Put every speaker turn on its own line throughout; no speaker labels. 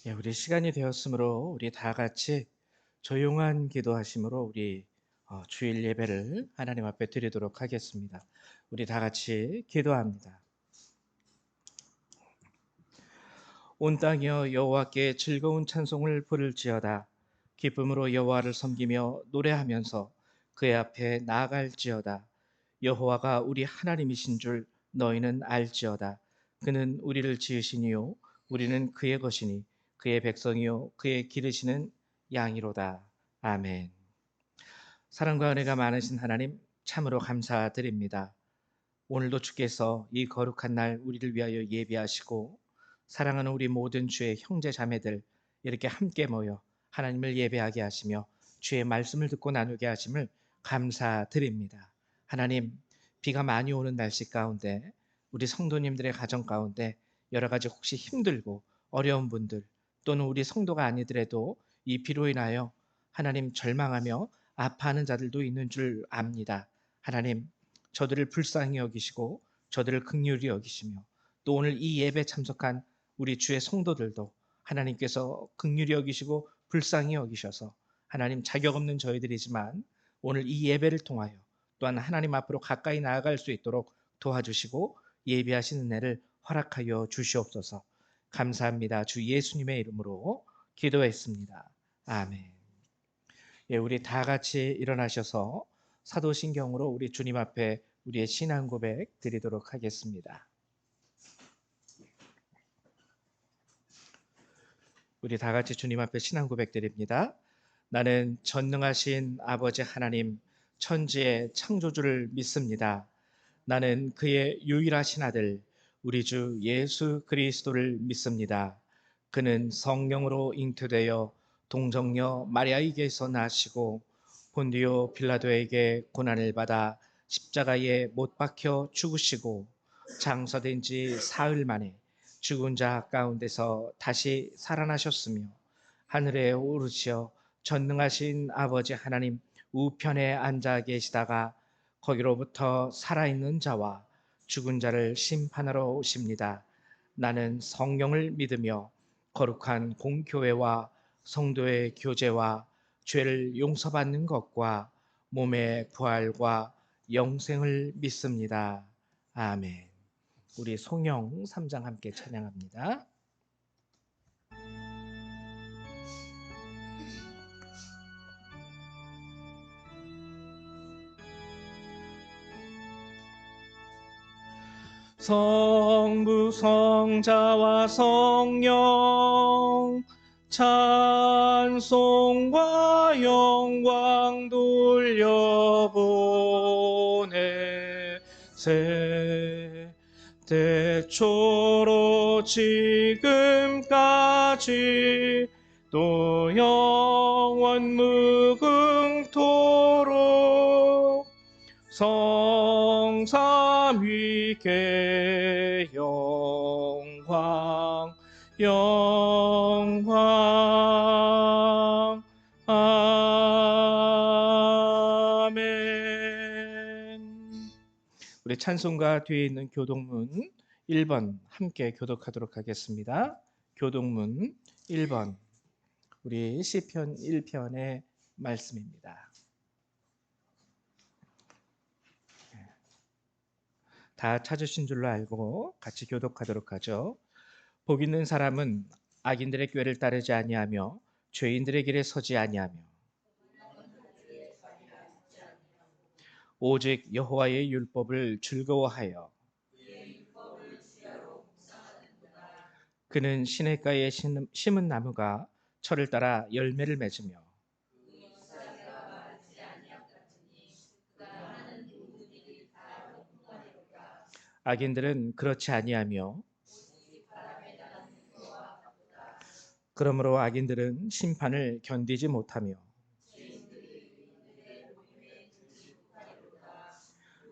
예, 우리 시간이 되었으므로 우리 다 같이 조용한 기도하심으로 우리 주일 예배를 하나님 앞에 드리도록 하겠습니다. 우리 다 같이 기도합니다. 온 땅이여 여호와께 즐거운 찬송을 부를지어다. 기쁨으로 여호와를 섬기며 노래하면서 그의 앞에 나아갈지어다. 여호와가 우리 하나님이신 줄 너희는 알지어다. 그는 우리를 지으시니요 우리는 그의 것이니 그의 백성이요 그의 기르시는 양이로다. 아멘. 사랑과 은혜가 많으신 하나님 참으로 감사드립니다. 오늘도 주께서 이 거룩한 날 우리를 위하여 예비하시고 사랑하는 우리 모든 주의 형제 자매들 이렇게 함께 모여 하나님을 예배하게 하시며 주의 말씀을 듣고 나누게 하심을 감사드립니다. 하나님, 비가 많이 오는 날씨 가운데 우리 성도님들의 가정 가운데 여러 가지 혹시 힘들고 어려운 분들 또는 우리 성도가 아니더라도 이 비로 인하여 하나님 절망하며 아파하는 자들도 있는 줄 압니다. 하나님, 저들을 불쌍히 여기시고 저들을 긍휼히 여기시며 또 오늘 이 예배 참석한 우리 주의 성도들도 하나님께서 긍휼히 여기시고 불쌍히 여기셔서 하나님 자격 없는 저희들이지만 오늘 이 예배를 통하여 또한 하나님 앞으로 가까이 나아갈 수 있도록 도와주시고 예비하신 은혜를 허락하여 주시옵소서. 감사합니다. 주 예수님의 이름으로 기도했습니다. 아멘. 예, 우리 다 같이 일어나셔서 사도신경으로 우리 주님 앞에 우리의 신앙 고백 드리도록 하겠습니다. 우리 다 같이 주님 앞에 신앙 고백 드립니다. 나는 전능하신 아버지 하나님 천지의 창조주를 믿습니다. 나는 그의 유일하신 아들 우리 주 예수 그리스도를 믿습니다. 그는 성령으로 잉태되어 동정녀 마리아에게서 나시고 본디오 빌라도에게 고난을 받아 십자가에 못 박혀 죽으시고 장사된 지 사흘 만에 죽은 자 가운데서 다시 살아나셨으며 하늘에 오르시어 전능하신 아버지 하나님 우편에 앉아 계시다가 거기로부터 살아있는 자와 죽은 자를 심판하러 오십니다. 나는 성령을 믿으며 거룩한 공교회와 성도의 교제와 죄를 용서받는 것과 몸의 부활과 영생을 믿습니다. 아멘. 우리 송영 3장 함께 찬양합니다. 성부 성자와 성령 찬송과 영광 돌려보내 세대초로 지금까지 또 영원 무궁토록 성삼위께 영광 영광 아멘. 우리 찬송가 뒤에 있는 교동문 1번 함께 교독하도록 하겠습니다. 교동문 1번 우리 시편 1편의 말씀입니다. 다 찾으신 줄로 알고 같이 교독하도록 하죠. 복 있는 사람은 악인들의 꾀를 따르지 아니하며 죄인들의 길에 서지 아니하며 오직 여호와의 율법을 즐거워하여 그는 시냇가에 심은 나무가 철을 따라 열매를 맺으며 악인들은 그렇지 아니하며 그러므로 악인들은 심판을 견디지 못하며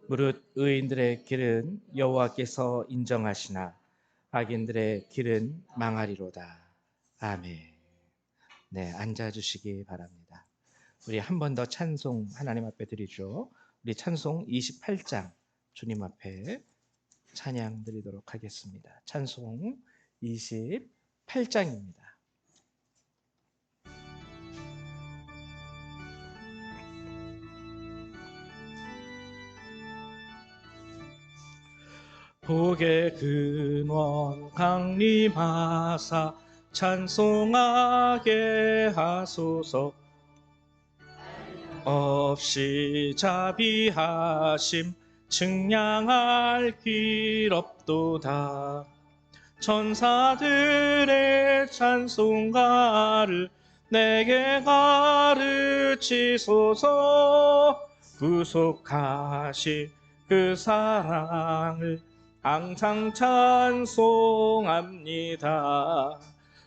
무릇 의인들의 길은 여호와께서 인정하시나 악인들의 길은 망하리로다. 아멘. 네, 앉아주시기 바랍니다. 우리 한 번 더 찬송 하나님 앞에 드리죠. 우리 찬송 28장 주님 앞에 찬양 드리도록 하겠습니다. 찬송 28장입니다. 복의 근원 강림하사 찬송하게 하소서. 없이 자비하심 측량할 길 없도다. 천사들의 찬송가를 내게 가르치소서. 구속하신 그 사랑을 항상 찬송합니다.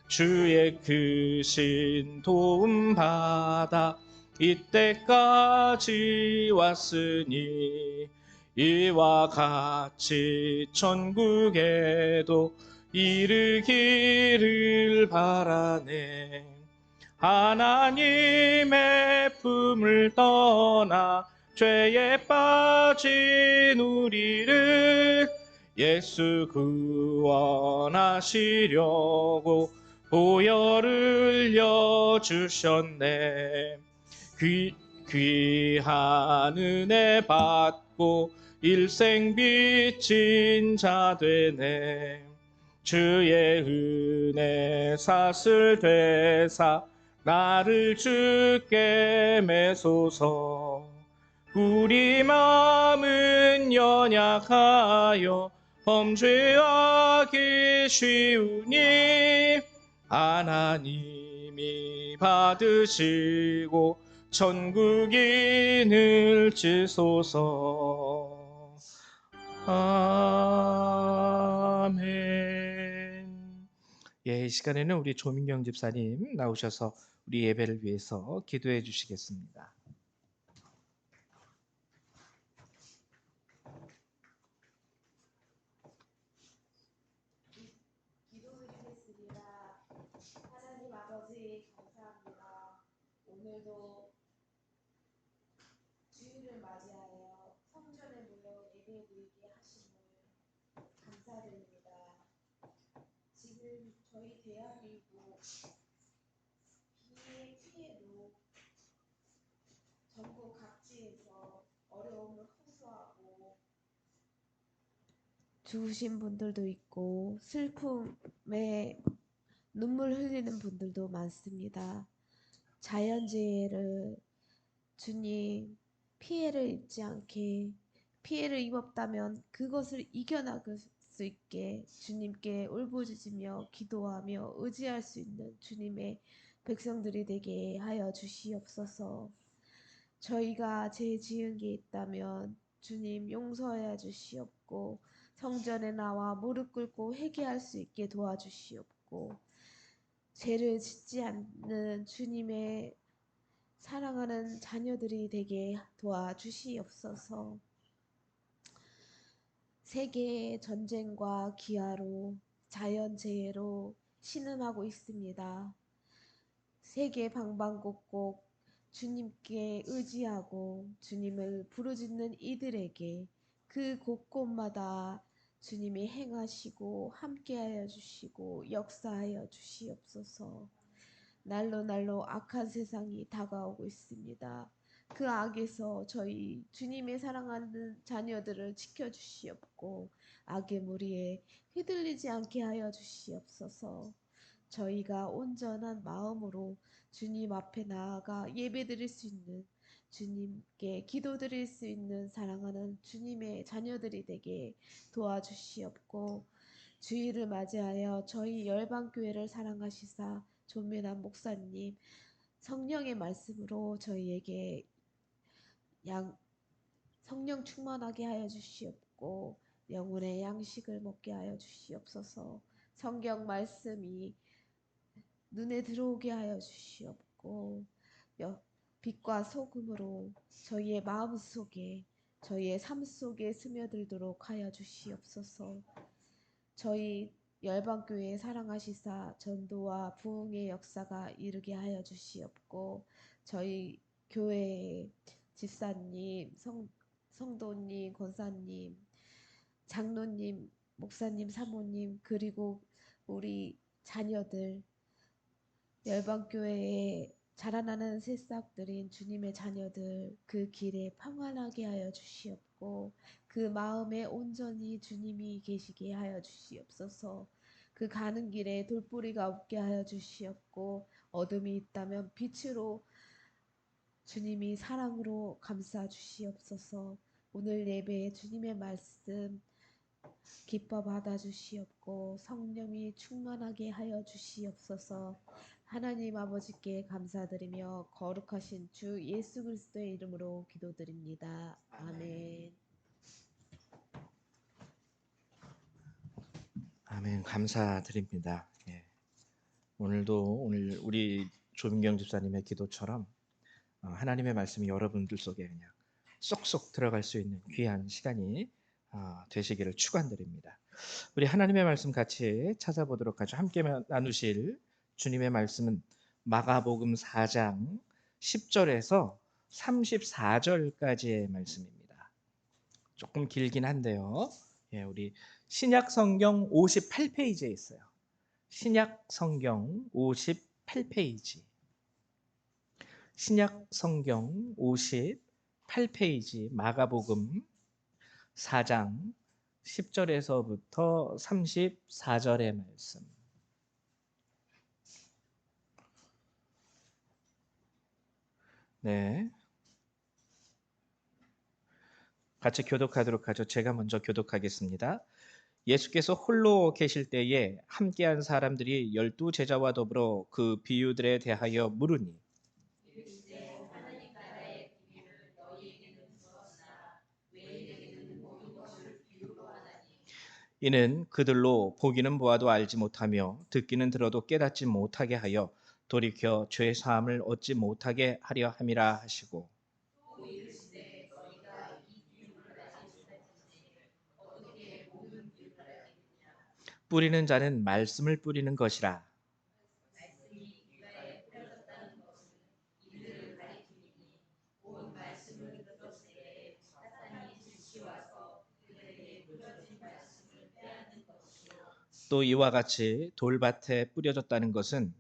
주의 크신 도움 받아 이때까지 왔으니 이와 같이 천국에도 이르기를 바라네. 하나님의 품을 떠나 죄에 빠진 우리를 예수 구원하시려고 보혈을 흘려주셨네. 귀한 은혜 받고 일생 빚진 자 되네. 주의 은혜 사슬 되사 나를 주께 매소서. 우리 마음은 연약하여 범죄하기 쉬우니 하나님이 받으시고 천국인을 지소서. 아멘. 이 시간에는 우리 조민경 집사님 나오셔서 우리 예배를 위해서 기도해 주시겠습니다.
기도드리겠습니다. 하나님 아버지 감사합니다. 오늘도 주일을 맞이하여 성전에 모여 예배드리게 하심을 감사드립니다. 지금 저희 대한민국 비의 피해로 전국 각지에서 어려움을 호소하고 죽으신 분들도 있고 슬픔에 눈물 흘리는 분들도 많습니다. 자연재해를 주님 피해를 입지 않게, 피해를 입었다면 그것을 이겨나갈 수 있게 주님께 울부짖으며 기도하며 의지할 수 있는 주님의 백성들이 되게 하여 주시옵소서. 저희가 죄 지은 게 있다면 주님 용서하여 주시옵고 성전에 나와 무릎 꿇고 회개할 수 있게 도와주시옵고 죄를 짓지 않는 주님의 사랑하는 자녀들이 되게 도와주시옵소서. 세계의 전쟁과 기아로 자연재해로 신음하고 있습니다. 세계 방방곡곡 주님께 의지하고 주님을 부르짖는 이들에게 그 곳곳마다 주님이 행하시고 함께하여 주시고 역사하여 주시옵소서. 날로 날로 악한 세상이 다가오고 있습니다. 그 악에서 저희 주님의 사랑하는 자녀들을 지켜주시옵고 악의 무리에 휘둘리지 않게 하여 주시옵소서. 저희가 온전한 마음으로 주님 앞에 나아가 예배드릴 수 있는, 주님께 기도드릴 수 있는 사랑하는 주님의 자녀들이 되게 도와주시옵고 주일을 맞이하여 저희 열방교회를 사랑하시사 존민한 목사님 성령의 말씀으로 저희에게 성령 충만하게 하여 주시옵고 영혼의 양식을 먹게 하여 주시옵소서. 성경 말씀이 눈에 들어오게 하여 주시옵고 빛과 소금으로 저희의 마음속에 저희의 삶 속에 스며들도록 하여 주시옵소서. 저희 열방교회 사랑하시사 전도와 부흥의 역사가 이르게 하여 주시옵고 저희 교회의 집사님, 성도님, 권사님, 장로님, 목사님, 사모님 그리고 우리 자녀들 열방교회에 자라나는 새싹들인 주님의 자녀들 그 길에 평안하게 하여 주시옵고 그 마음에 온전히 주님이 계시게 하여 주시옵소서. 그 가는 길에 돌부리가 없게 하여 주시옵고 어둠이 있다면 빛으로 주님이 사랑으로 감싸 주시옵소서. 오늘 예배에 주님의 말씀 기뻐 받아 주시옵고 성령이 충만하게 하여 주시옵소서. 하나님 아버지께 감사드리며 거룩하신 주 예수 그리스도의 이름으로 기도드립니다. 아멘.
아멘. 감사드립니다. 예. 오늘 우리 조민경 집사님의 기도처럼 하나님의 말씀이 여러분들 속에 그냥 쏙쏙 들어갈 수 있는 귀한 시간이 되시기를 축원드립니다. 우리 하나님의 말씀 같이 찾아보도록 하죠. 함께 나누실 주님의 말씀은 마가복음 4장 10절에서 34절까지의 말씀입니다. 조금 길긴 한데요. 예, 우리 신약 성경 58페이지에 있어요. 신약 성경 58페이지. 신약 성경 58페이지 마가복음 4장 10절에서부터 34절의 말씀. 네. 같이 교독하도록 하죠. 제가 먼저 교독하겠습니다. 예수께서 홀로 계실 때에 함께한 사람들이 12 제자와 더불어 그 비유들에 대하여 물으니 이는 그들로 보기는 보아도 알지 못하며 듣기는 들어도 깨닫지 못하게 하여 돌이켜 죄 사함을 얻지 못하게 하려 함이라 하시고 뿌리는 자는 말씀을 뿌리는 것이라. 또 이와 같이 돌밭에 뿌려졌다는 것은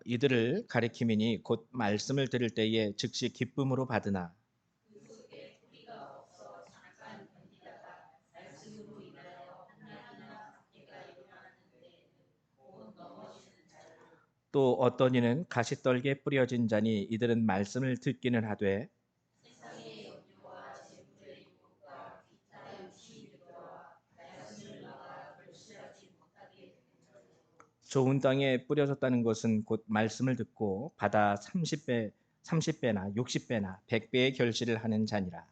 이들을 가리킴이니 곧 말씀을 들을 때에 즉시 기쁨으로 받으나 또 어떤 이는 가시떨기에 뿌려진 자니 이들은 말씀을 듣기는 하되 좋은 땅에 뿌려졌다는 것은 곧 말씀을 듣고 받아 30배, 30배나 60배나 100배의 결실을 하는 자니라.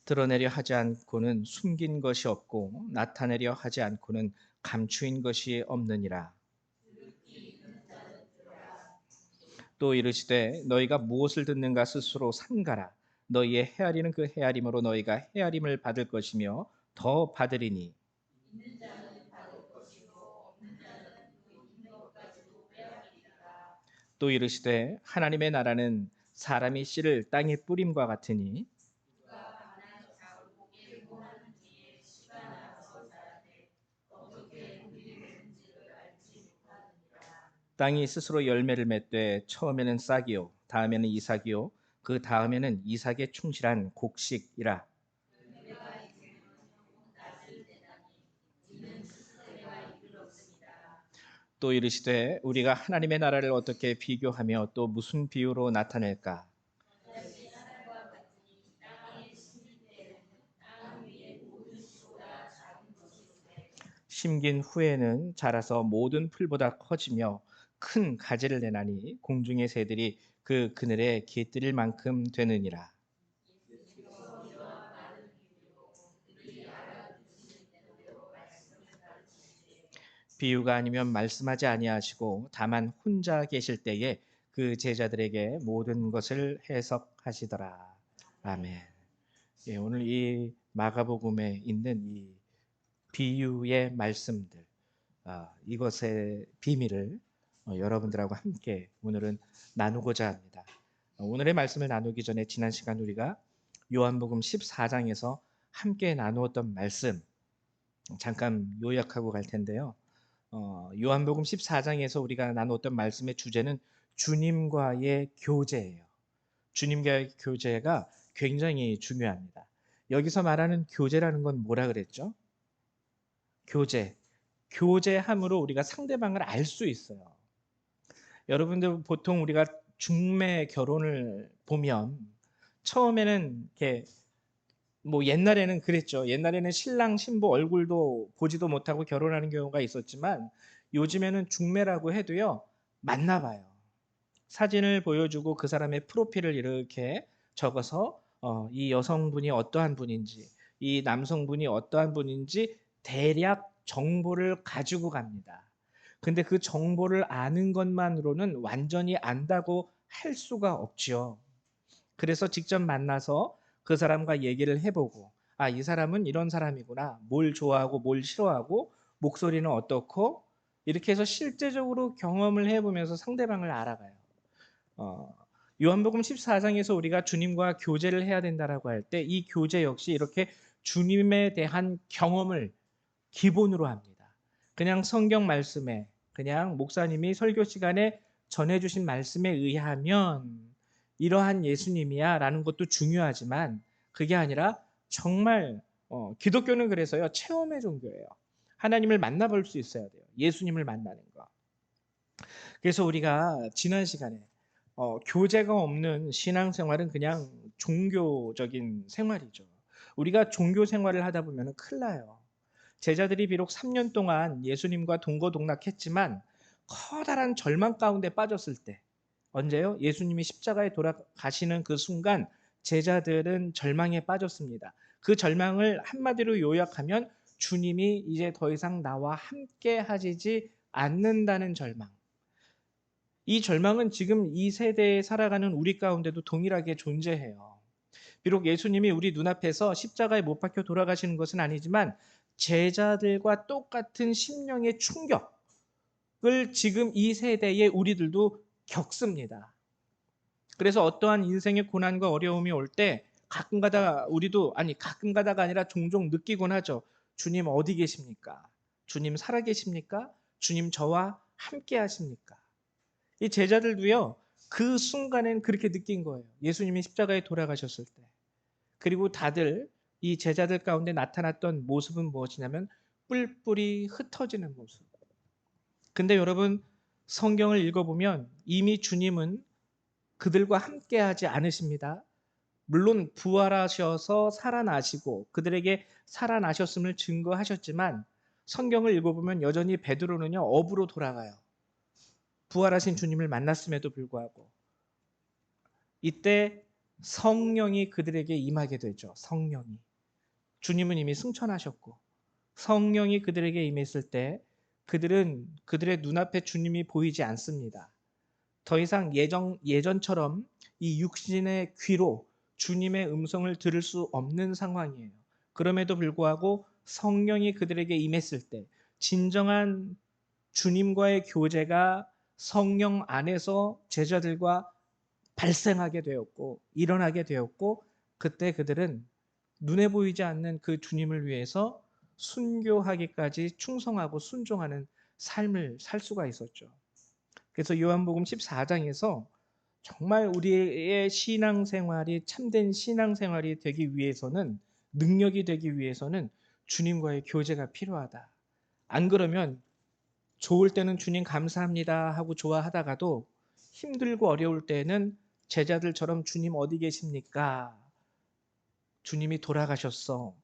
드러내려 하지 않고는 숨긴 것이 없고 나타내려 하지 않고는 감추인 것이 없느니라. 또 이르시되 너희가 무엇을 듣는가 스스로 삼가라. 너희의 헤아리는 그 헤아림으로 너희가 헤아림을 받을 것이며 더 받으리니. 또 이르시되 하나님의 나라는 사람이 씨를 땅에 뿌림과 같으니 땅이 스스로 열매를 맺되 처음에는 싹이요 다음에는 이삭이요 그 다음에는 이삭에 충실한 곡식이라. 또 이르시되 우리가 하나님의 나라를 어떻게 비교하며 또 무슨 비유로 나타낼까? 심긴 후에는 자라서 모든 풀보다 커지며 큰 가지를 내나니 공중의 새들이 그 그늘에 깃들일 만큼 되느니라. 비유가 아니면 말씀하지 아니하시고 다만 혼자 계실 때에 그 제자들에게 모든 것을 해석하시더라. 아멘. 예, 오늘 이 마가복음에 있는 이 비유의 말씀들, 이것의 비밀을 여러분들하고 함께 오늘은 나누고자 합니다. 오늘의 말씀을 나누기 전에 지난 시간 우리가 요한복음 14장에서 함께 나누었던 말씀 잠깐 요약하고 갈 텐데요. 요한복음 14장에서 우리가 나눴던 말씀의 주제는 주님과의 교제예요. 주님과의 교제가 굉장히 중요합니다. 여기서 말하는 교제라는 건 뭐라 그랬죠? 교제. 교제함으로 우리가 상대방을 알 수 있어요. 여러분들 보통 우리가 중매 결혼을 보면 처음에는 이렇게 뭐 옛날에는 그랬죠. 옛날에는 신랑 신부 얼굴도 보지도 못하고 결혼하는 경우가 있었지만 요즘에는 중매라고 해도요. 만나봐요. 사진을 보여주고 그 사람의 프로필을 이렇게 적어서 이 여성분이 어떠한 분인지 이 남성분이 어떠한 분인지 대략 정보를 가지고 갑니다. 근데 그 정보를 아는 것만으로는 완전히 안다고 할 수가 없지요. 그래서 직접 만나서 그 사람과 얘기를 해보고, 아, 이 사람은 이런 사람이구나. 뭘 좋아하고 뭘 싫어하고 목소리는 어떻고 이렇게 해서 실제적으로 경험을 해보면서 상대방을 알아가요. 어, 요한복음 14장에서 우리가 주님과 교제를 해야 된다라고 할 때 이 교제 역시 이렇게 주님에 대한 경험을 기본으로 합니다. 그냥 성경 말씀에 그냥 목사님이 설교 시간에 전해주신 말씀에 의하면 이러한 예수님이야 라는 것도 중요하지만 그게 아니라 정말 기독교는 그래서요 체험의 종교예요. 하나님을 만나볼 수 있어야 돼요. 예수님을 만나는 거. 그래서 우리가 지난 시간에 교제가 없는 신앙생활은 그냥 종교적인 생활이죠. 우리가 종교 생활을 하다 보면 큰일 나요. 제자들이 비록 3년 동안 예수님과 동거동락했지만 커다란 절망 가운데 빠졌을 때 언제요? 예수님이 십자가에 돌아가시는 그 순간 제자들은 절망에 빠졌습니다. 그 절망을 한마디로 요약하면 주님이 이제 더 이상 나와 함께 하시지 않는다는 절망. 이 절망은 지금 이 세대에 살아가는 우리 가운데도 동일하게 존재해요. 비록 예수님이 우리 눈앞에서 십자가에 못 박혀 돌아가시는 것은 아니지만 제자들과 똑같은 심령의 충격을 지금 이 세대의 우리들도 겪습니다. 그래서 어떠한 인생의 고난과 어려움이 올 때 가끔가다 우리도 가끔가다가 아니라 종종 느끼곤 하죠. 주님 어디 계십니까? 주님 살아 계십니까? 주님 저와 함께 하십니까? 이 제자들도요. 그 순간엔 그렇게 느낀 거예요. 예수님이 십자가에 돌아가셨을 때. 그리고 다들 이 제자들 가운데 나타났던 모습은 무엇이냐면 뿔뿔이 흩어지는 모습. 근데 여러분 성경을 읽어보면 이미 주님은 그들과 함께하지 않으십니다. 물론 부활하셔서 살아나시고 그들에게 살아나셨음을 증거하셨지만 성경을 읽어보면 여전히 베드로는요 업으로 돌아가요. 부활하신 주님을 만났음에도 불구하고 이때 성령이 그들에게 임하게 되죠. 성령이. 주님은 이미 승천하셨고 성령이 그들에게 임했을 때 그들은 그들의 눈앞에 주님이 보이지 않습니다. 더 이상 예전처럼 이 육신의 귀로 주님의 음성을 들을 수 없는 상황이에요. 그럼에도 불구하고 성령이 그들에게 임했을 때 진정한 주님과의 교제가 성령 안에서 제자들과 발생하게 되었고 일어나게 되었고 그때 그들은 눈에 보이지 않는 그 주님을 위해서 순교하기까지 충성하고 순종하는 삶을 살 수가 있었죠. 그래서 요한복음 14장에서 정말 우리의 신앙생활이 참된 신앙생활이 되기 위해서는 능력이 되기 위해서는 주님과의 교제가 필요하다. 안 그러면 좋을 때는 주님 감사합니다 하고 좋아하다가도 힘들고 어려울 때는 제자들처럼 주님 어디 계십니까? 주님이 돌아가셨어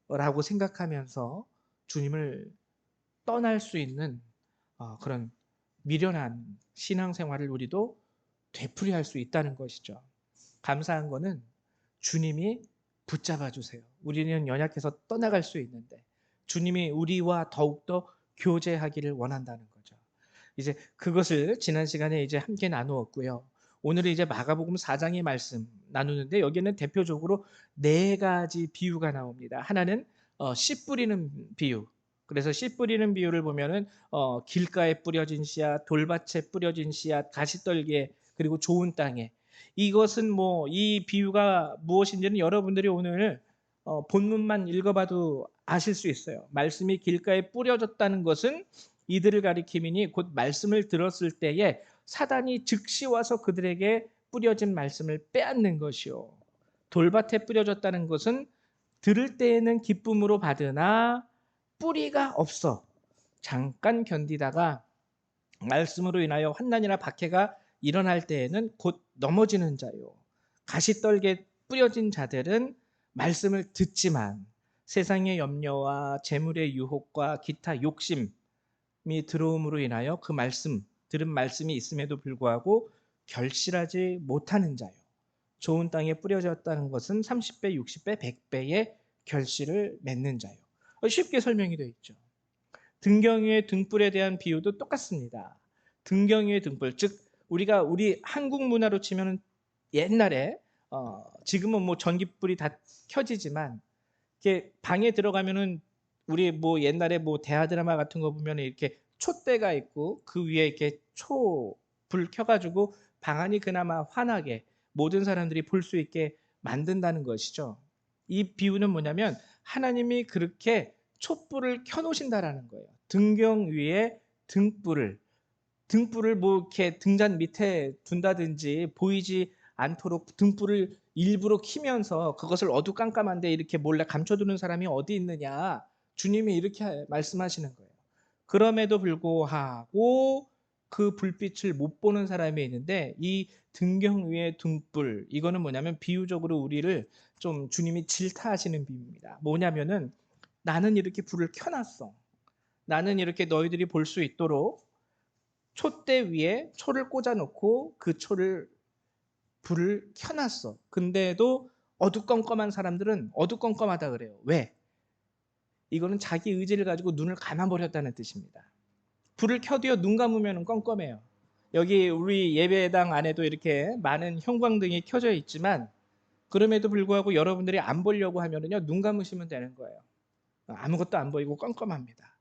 라고 생각하면서 주님을 떠날 수 있는 그런 미련한 신앙생활을 우리도 되풀이할 수 있다는 것이죠. 감사한 거는 주님이 붙잡아 주세요. 우리는 연약해서 떠나갈 수 있는데 주님이 우리와 더욱더 교제하기를 원한다는 거죠. 이제 그것을 지난 시간에 이제 함께 나누었고요. 오늘은 이제 마가복음 4장의 말씀 나누는데 여기는 대표적으로 네 가지 비유가 나옵니다. 하나는 씨 뿌리는 비유. 그래서 씨 뿌리는 비유를 보면은 길가에 뿌려진 씨앗, 돌밭에 뿌려진 씨앗, 가시떨기에 그리고 좋은 땅에 이것은 뭐 이 비유가 무엇인지는 여러분들이 오늘 본문만 읽어봐도 아실 수 있어요. 말씀이 길가에 뿌려졌다는 것은 이들을 가리킴이니 곧 말씀을 들었을 때에 사단이 즉시 와서 그들에게 뿌려진 말씀을 빼앗는 것이요. 돌밭에 뿌려졌다는 것은 들을 때에는 기쁨으로 받으나 뿌리가 없어 잠깐 견디다가 말씀으로 인하여 환난이나 박해가 일어날 때에는 곧 넘어지는 자요. 가시떨게 뿌려진 자들은 말씀을 듣지만 세상의 염려와 재물의 유혹과 기타 욕심이 들어옴으로 인하여 그 말씀, 들은 말씀이 있음에도 불구하고 결실하지 못하는 자요. 좋은 땅에 뿌려졌다는 것은 30배, 60배, 100배의 결실을 맺는 자요. 쉽게 설명이 되어 있죠. 등경유의 등불에 대한 비유도 똑같습니다. 등경유의 등불, 즉 우리 한국 문화로 치면 옛날에 지금은 뭐 전기불이 다 켜지지만 이렇게 방에 들어가면은 우리 뭐 옛날에 뭐 대하 드라마 같은 거 보면 이렇게 촛대가 있고 그 위에 이렇게 불 켜가지고 방 안이 그나마 환하게 모든 사람들이 볼 수 있게 만든다는 것이죠. 이 비유는 뭐냐면 하나님이 그렇게 촛불을 켜놓으신다라는 거예요. 등경 위에 등불을 뭐 이렇게 등잔 밑에 둔다든지 보이지 않도록 등불을 일부러 키면서 그것을 어두깜깜한데 이렇게 몰래 감춰두는 사람이 어디 있느냐. 주님이 이렇게 말씀하시는 거예요. 그럼에도 불구하고 그 불빛을 못 보는 사람이 있는데 이 등경 위의 등불 이거는 뭐냐면 비유적으로 우리를 좀 주님이 질타하시는 비유입니다. 뭐냐면은 나는 이렇게 불을 켜놨어. 나는 이렇게 너희들이 볼 수 있도록 촛대 위에 초를 꽂아놓고 그 불을 켜놨어. 근데도 어두컴컴한 사람들은 어두컴컴하다 그래요. 왜? 이거는 자기 의지를 가지고 눈을 감아버렸다는 뜻입니다. 불을 켜도요 눈 감으면 껌껌해요. 여기 우리 예배당 안에도 이렇게 많은 형광등이 켜져 있지만 그럼에도 불구하고 여러분들이 안 보려고 하면은요 눈 감으시면 되는 거예요. 아무것도 안 보이고 껌껌합니다.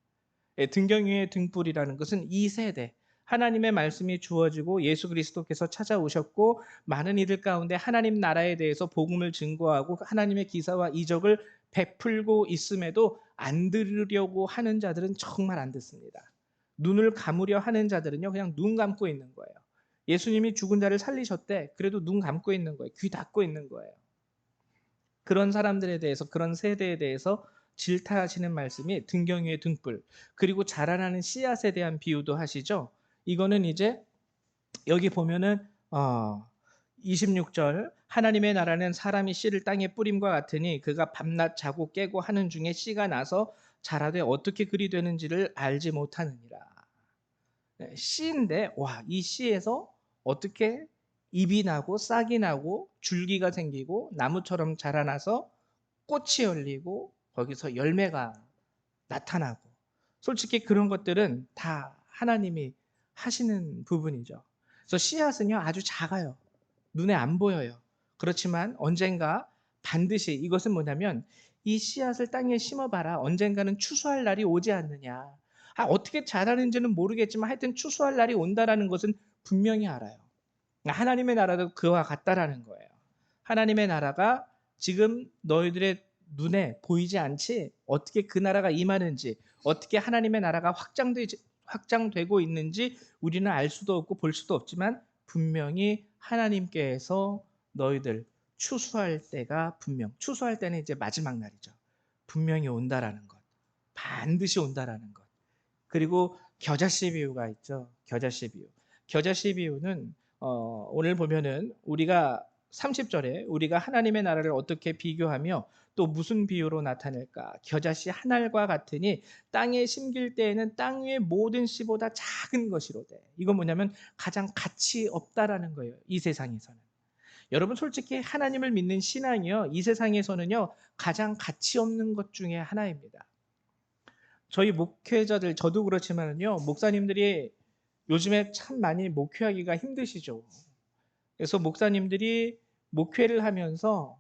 등경 위의 등불이라는 것은 이 세대 하나님의 말씀이 주어지고 예수 그리스도께서 찾아오셨고 많은 이들 가운데 하나님 나라에 대해서 복음을 증거하고 하나님의 기사와 이적을 베풀고 있음에도 안 들으려고 하는 자들은 정말 안 듣습니다. 눈을 감으려 하는 자들은요 그냥 눈 감고 있는 거예요. 예수님이 죽은 자를 살리셨대. 그래도 눈 감고 있는 거예요. 귀 닫고 있는 거예요. 그런 사람들에 대해서 그런 세대에 대해서 질타하시는 말씀이 등경 위의 등불 그리고 자라나는 씨앗에 대한 비유도 하시죠. 이거는 이제 여기 보면은 26절 하나님의 나라는 사람이 씨를 땅에 뿌림과 같으니 그가 밤낮 자고 깨고 하는 중에 씨가 나서 자라되 어떻게 그리 되는지를 알지 못하느니라. 씨인데 이 씨에서 어떻게 잎이 나고 싹이 나고 줄기가 생기고 나무처럼 자라나서 꽃이 열리고 거기서 열매가 나타나고 솔직히 그런 것들은 다 하나님이 하시는 부분이죠. 그래서 씨앗은요 아주 작아요. 눈에 안 보여요. 그렇지만 언젠가 반드시 이것은 뭐냐면 이 씨앗을 땅에 심어봐라. 언젠가는 추수할 날이 오지 않느냐. 어떻게 자라는지는 모르겠지만 하여튼 추수할 날이 온다라는 것은 분명히 알아요. 하나님의 나라도 그와 같다라는 거예요. 하나님의 나라가 지금 너희들의 눈에 보이지 않지 어떻게 그 나라가 임하는지 어떻게 하나님의 나라가 확장되고 있는지 우리는 알 수도 없고 볼 수도 없지만 분명히 하나님께서 너희들 추수할 때가 추수할 때는 이제 마지막 날이죠. 분명히 온다라는 것. 반드시 온다라는 것. 그리고 겨자씨 비유가 있죠. 겨자씨 비유. 겨자씨 비유는 오늘 보면은 우리가 30절에 우리가 하나님의 나라를 어떻게 비교하며 또 무슨 비유로 나타낼까? 겨자씨 한 알과 같으니 땅에 심길 때에는 땅 위의 모든 씨보다 작은 것이로되. 이건 뭐냐면 가장 가치 없다라는 거예요. 이 세상에서는. 여러분 솔직히 하나님을 믿는 신앙이요. 이 세상에서는요. 가장 가치 없는 것 중에 하나입니다. 저희 목회자들 저도 그렇지만요. 목사님들이 요즘에 참 많이 목회하기가 힘드시죠. 그래서 목사님들이 목회를 하면서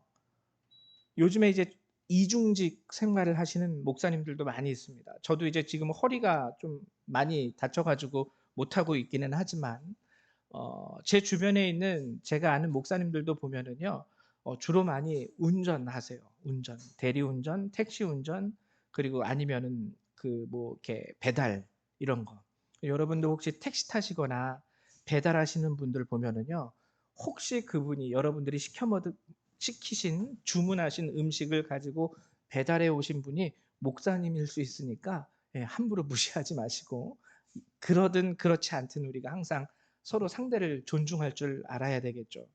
요즘에 이제 이중직 생활을 하시는 목사님들도 많이 있습니다. 저도 이제 지금 허리가 좀 많이 다쳐가지고 못하고 있기는 하지만 제 주변에 있는 제가 아는 목사님들도 보면은요 주로 많이 운전하세요. 대리운전, 택시운전 그리고 아니면은 그 뭐 이렇게 배달 이런 거. 여러분들 혹시 택시 타시거나 배달하시는 분들 보면은요. 혹시 그분이 여러분들이 시키신 주문하신 음식을 가지고 배달해 오신 분이 목사님일 수 있으니까 함부로 무시하지 마시고 그러든 그렇지 않든 우리가 항상 서로 상대를 존중할 줄 알아야 되겠죠.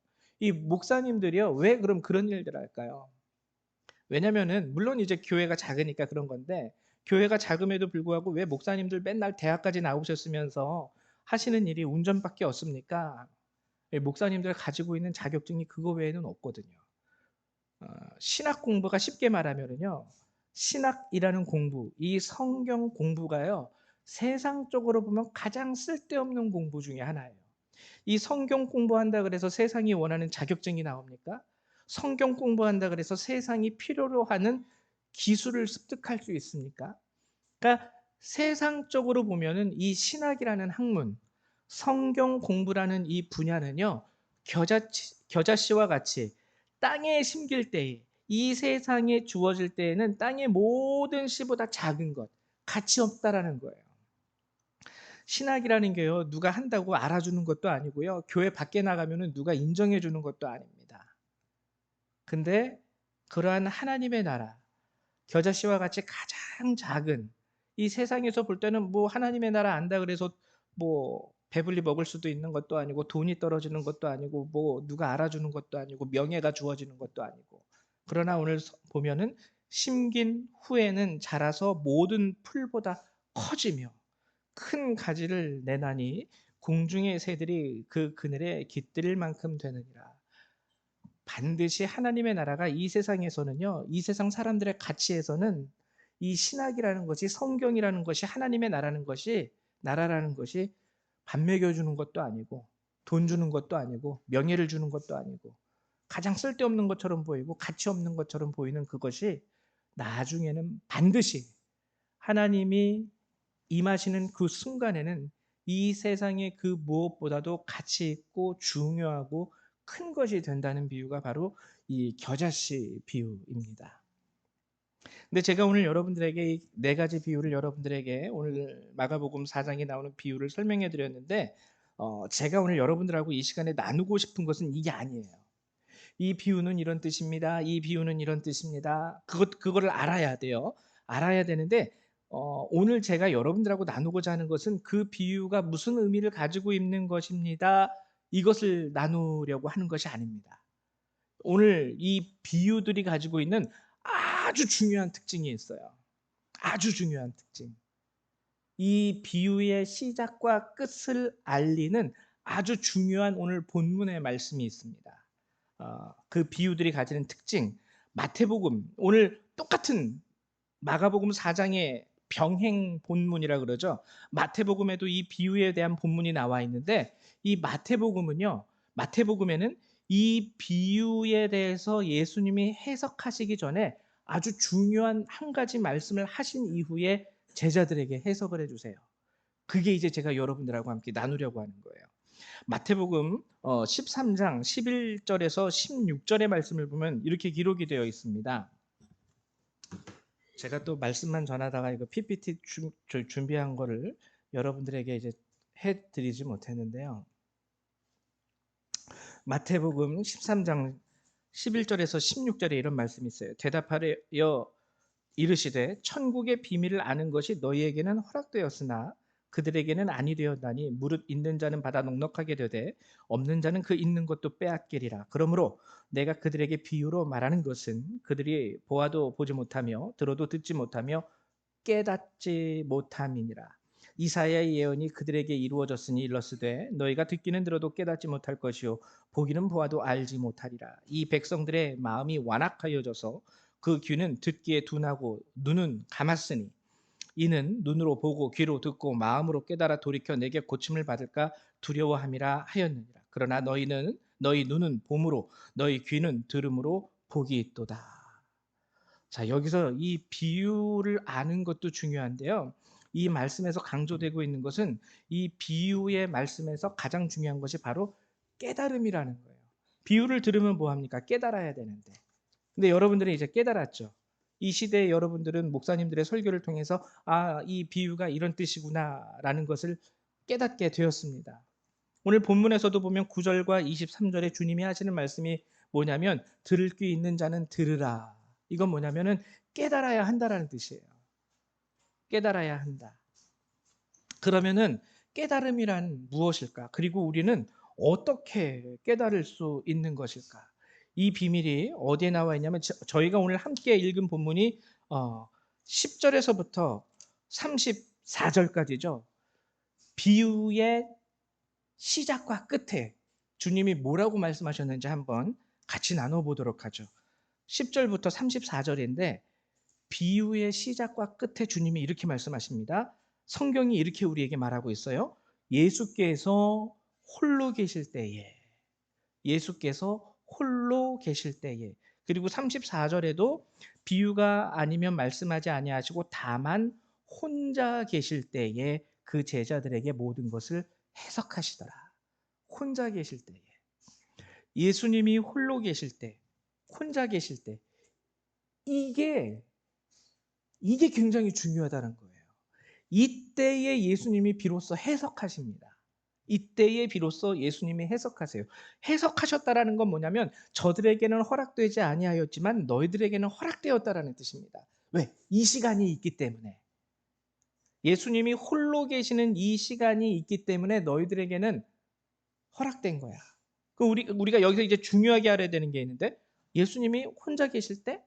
이 목사님들이요. 왜 그럼 그런 일들을 할까요? 왜냐면은 물론 이제 교회가 작으니까 그런 건데 교회가 작음에도 불구하고 왜 목사님들 맨날 대학까지 나오셨으면서 하시는 일이 운전밖에 없습니까? 목사님들 가지고 있는 자격증이 그거 외에는 없거든요. 신학 공부가 쉽게 말하면은요. 신학이라는 공부, 이 성경 공부가요. 세상적으로 보면 가장 쓸데없는 공부 중에 하나예요. 이 성경 공부한다 그래서 세상이 원하는 자격증이 나옵니까? 성경 공부한다 그래서 세상이 필요로 하는 기술을 습득할 수 있습니까? 그러니까 세상적으로 보면은 이 신학이라는 학문, 성경 공부라는 이 분야는요, 겨자씨와 같이 땅에 심길 때에 이 세상에 주어질 때에는 땅의 모든 씨보다 작은 것, 가치 없다라는 거예요. 신학이라는 게요, 누가 한다고 알아주는 것도 아니고요, 교회 밖에 나가면은 누가 인정해 주는 것도 아닙니다. 근데 그러한 하나님의 나라, 겨자씨와 같이 가장 작은 이 세상에서 볼 때는 뭐 하나님의 나라 안다 그래서 뭐 배불리 먹을 수도 있는 것도 아니고 돈이 떨어지는 것도 아니고 뭐 누가 알아주는 것도 아니고 명예가 주어지는 것도 아니고 그러나 오늘 보면은 심긴 후에는 자라서 모든 풀보다 커지며 큰 가지를 내나니 궁중의 새들이 그 그늘에 깃들일 만큼 되느니라. 반드시 하나님의 나라가 이 세상에서는요, 이 세상 사람들의 가치에서는 이 신학이라는 것이 성경이라는 것이 하나님의 나라라는 것이 밥 먹여주는 것도 아니고 돈 주는 것도 아니고 명예를 주는 것도 아니고 가장 쓸데없는 것처럼 보이고 가치 없는 것처럼 보이는 그것이 나중에는 반드시 하나님이 임하시는 그 순간에는 이 세상의 그 무엇보다도 가치 있고 중요하고 큰 것이 된다는 비유가 바로 이 겨자씨 비유입니다. 근데 제가 오늘 여러분들에게 이 네 가지 비유를 여러분들에게 오늘 마가복음 4장에 나오는 비유를 설명해 드렸는데 제가 오늘 여러분들하고 이 시간에 나누고 싶은 것은 이게 아니에요. 이 비유는 이런 뜻입니다. 이 비유는 이런 뜻입니다. 그거를 알아야 돼요. 알아야 되는데 오늘 제가 여러분들하고 나누고자 하는 것은 그 비유가 무슨 의미를 가지고 있는 것입니다. 이것을 나누려고 하는 것이 아닙니다. 오늘 이 비유들이 가지고 있는 아주 중요한 특징이 있어요. 아주 중요한 특징. 이 비유의 시작과 끝을 알리는 아주 중요한 오늘 본문의 말씀이 있습니다. 그 비유들이 가지는 특징, 마태복음, 오늘 똑같은 마가복음 4장의 병행 본문이라 그러죠. 마태복음에도 이 비유에 대한 본문이 나와 있는데 이 마태복음에는 이 비유에 대해서 예수님이 해석하시기 전에 아주 중요한 한 가지 말씀을 하신 이후에 제자들에게 해석을 해주세요. 그게 이제 제가 여러분들하고 함께 나누려고 하는 거예요. 마태복음 13장 11절에서 16절의 말씀을 보면 이렇게 기록이 되어 있습니다. 제가 또 말씀만 전하다가 이거 PPT 준비한 거를 여러분들에게 이제 해드리지 못했는데요. 마태복음 13장 11절에서 16절에 이런 말씀이 있어요. 대답하여 이르시되 천국의 비밀을 아는 것이 너희에게는 허락되었으나 그들에게는 아니 되었나니 무릇 있는 자는 받아 넉넉하게 되되 없는 자는 그 있는 것도 빼앗기리라. 그러므로 내가 그들에게 비유로 말하는 것은 그들이 보아도 보지 못하며 들어도 듣지 못하며 깨닫지 못함이니라. 이사야의 예언이 그들에게 이루어졌으니 일렀으되 너희가 듣기는 들어도 깨닫지 못할 것이요 보기는 보아도 알지 못하리라. 이 백성들의 마음이 완악하여져서 그 귀는 듣기에 둔하고 눈은 감았으니 이는 눈으로 보고 귀로 듣고 마음으로 깨달아 돌이켜 내게 고침을 받을까 두려워함이라 하였느니라. 그러나 너희 눈은 봄으로 너희 귀는 들음으로 복이 있도다. 자, 여기서 이 비유를 아는 것도 중요한데요. 이 말씀에서 강조되고 있는 것은 이 비유의 말씀에서 가장 중요한 것이 바로 깨달음이라는 거예요. 비유를 들으면 뭐 합니까? 깨달아야 되는데. 근데 여러분들이 이제 깨달았죠. 이 시대의 여러분들은 목사님들의 설교를 통해서 이 비유가 이런 뜻이구나라는 것을 깨닫게 되었습니다. 오늘 본문에서도 보면 9절과 23절에 주님이 하시는 말씀이 뭐냐면 들을 귀 있는 자는 들으라. 이건 뭐냐면은 깨달아야 한다라는 뜻이에요. 깨달아야 한다. 그러면은 깨달음이란 무엇일까? 그리고 우리는 어떻게 깨달을 수 있는 것일까? 이 비밀이 어디에 나와 있냐면 저희가 오늘 함께 읽은 본문이 10절에서부터 34절까지죠. 비유의 시작과 끝에 주님이 뭐라고 말씀하셨는지 한번 같이 나눠보도록 하죠. 10절부터 34절인데 비유의 시작과 끝에 주님이 이렇게 말씀하십니다. 성경이 이렇게 우리에게 말하고 있어요. 예수께서 홀로 계실 때에, 예수께서 홀로 계실 때에, 그리고 34절에도 비유가 아니면 말씀하지 아니하시고 다만 혼자 계실 때에 그 제자들에게 모든 것을 해석하시더라. 혼자 계실 때에, 예수님이 홀로 계실 때, 혼자 계실 때, 이게 굉장히 중요하다는 거예요. 이때에 예수님이 비로소 해석하십니다. 이때에 비로소 예수님이 해석하세요. 해석하셨다라는 건 뭐냐면 저들에게는 허락되지 아니하였지만 너희들에게는 허락되었다라는 뜻입니다. 왜? 이 시간이 있기 때문에. 예수님이 홀로 계시는 이 시간이 있기 때문에 너희들에게는 허락된 거야. 우리가 여기서 이제 중요하게 알아야 되는 게 있는데 예수님이 혼자 계실 때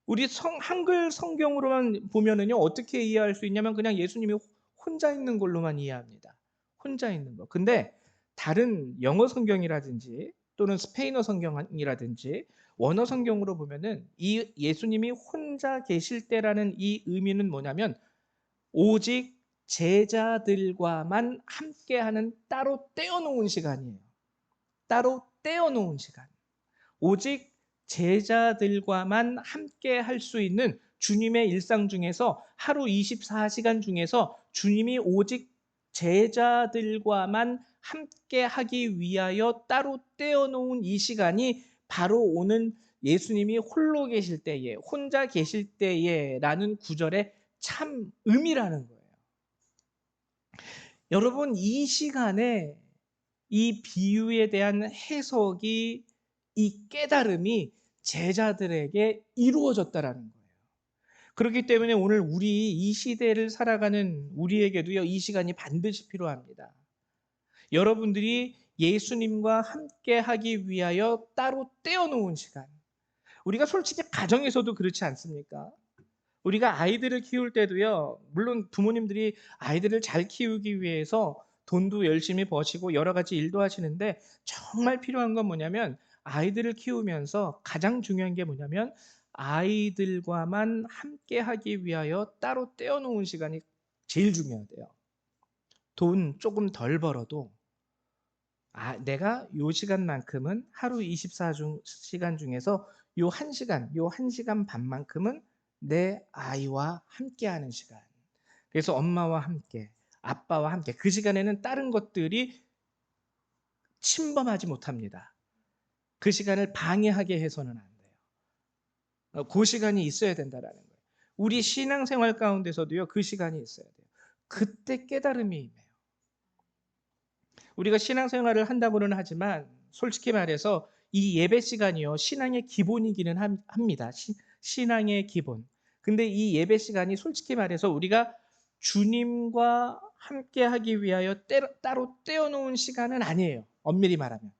우리 한글 성경으로만 보면은요 어떻게 이해할 수 있냐면 그냥 예수님이 혼자 있는 걸로만 이해합니다. 혼자 있는 거. 근데 다른 영어 성경이라든지 또는 스페인어 성경이라든지 원어 성경으로 보면은 이 예수님이 혼자 계실 때라는 이 의미는 뭐냐면 오직 제자들과만 함께하는 따로 떼어놓은 시간이에요. 따로 떼어놓은 시간. 오직 제자들과만 함께 할 수 있는 주님의 일상 중에서 하루 24시간 중에서 주님이 오직 제자들과만 함께 하기 위하여 따로 떼어놓은 이 시간이 바로 오는 예수님이 홀로 계실 때에, 혼자 계실 때에 라는 구절의 참 의미라는 거예요. 여러분, 이 시간에 이 비유에 대한 해석이, 이 깨달음이 제자들에게 이루어졌다라는 거예요. 그렇기 때문에 오늘 우리 이 시대를 살아가는 우리에게도요, 이 시간이 반드시 필요합니다. 여러분들이 예수님과 함께 하기 위하여 따로 떼어놓은 시간. 우리가 솔직히 가정에서도 그렇지 않습니까? 우리가 아이들을 키울 때도요, 물론 부모님들이 아이들을 잘 키우기 위해서 돈도 열심히 버시고 여러 가지 일도 하시는데 정말 필요한 건 뭐냐면 아이들을 키우면서 가장 중요한 게 뭐냐면 아이들과만 함께 하기 위하여 따로 떼어놓은 시간이 제일 중요하대요. 돈 조금 덜 벌어도 내가 요 시간만큼은 하루 24시간 중에서 요 1시간, 요 1시간 반만큼은 내 아이와 함께하는 시간. 그래서 엄마와 함께, 아빠와 함께 그 시간에는 다른 것들이 침범하지 못합니다. 그 시간을 방해하게 해서는 안 돼요. 그 시간이 있어야 된다라는 거예요. 우리 신앙생활 가운데서도요. 그 시간이 있어야 돼요. 그때 깨달음이 임해요. 우리가 신앙생활을 한다고는 하지만 솔직히 말해서 이 예배 시간이요. 신앙의 기본이기는 합니다. 신앙의 기본. 근데 이 예배 시간이 솔직히 말해서 우리가 주님과 함께 하기 위하여 따로 떼어놓은 시간은 아니에요. 엄밀히 말하면.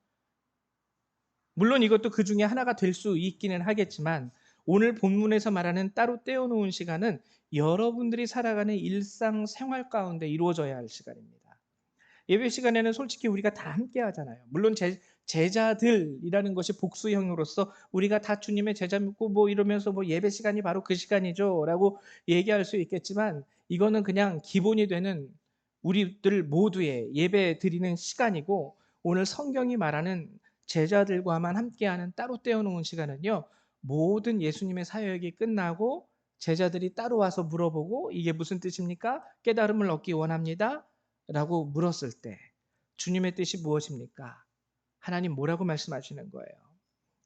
물론 이것도 그 중에 하나가 될 수 있기는 하겠지만 오늘 본문에서 말하는 따로 떼어놓은 시간은 여러분들이 살아가는 일상 생활 가운데 이루어져야 할 시간입니다. 예배 시간에는 솔직히 우리가 다 함께 하잖아요. 물론 제자들이라는 것이 복수형으로서 우리가 다 주님의 제자 믿고 이러면서 예배 시간이 바로 그 시간이죠 라고 얘기할 수 있겠지만 이거는 그냥 기본이 되는 우리들 모두의 예배 드리는 시간이고 오늘 성경이 말하는 제자들과만 함께하는 따로 떼어놓은 시간은요. 모든 예수님의 사역이 끝나고 제자들이 따로 와서 물어보고 이게 무슨 뜻입니까? 깨달음을 얻기 원합니다. 라고 물었을 때 주님의 뜻이 무엇입니까? 하나님 뭐라고 말씀하시는 거예요?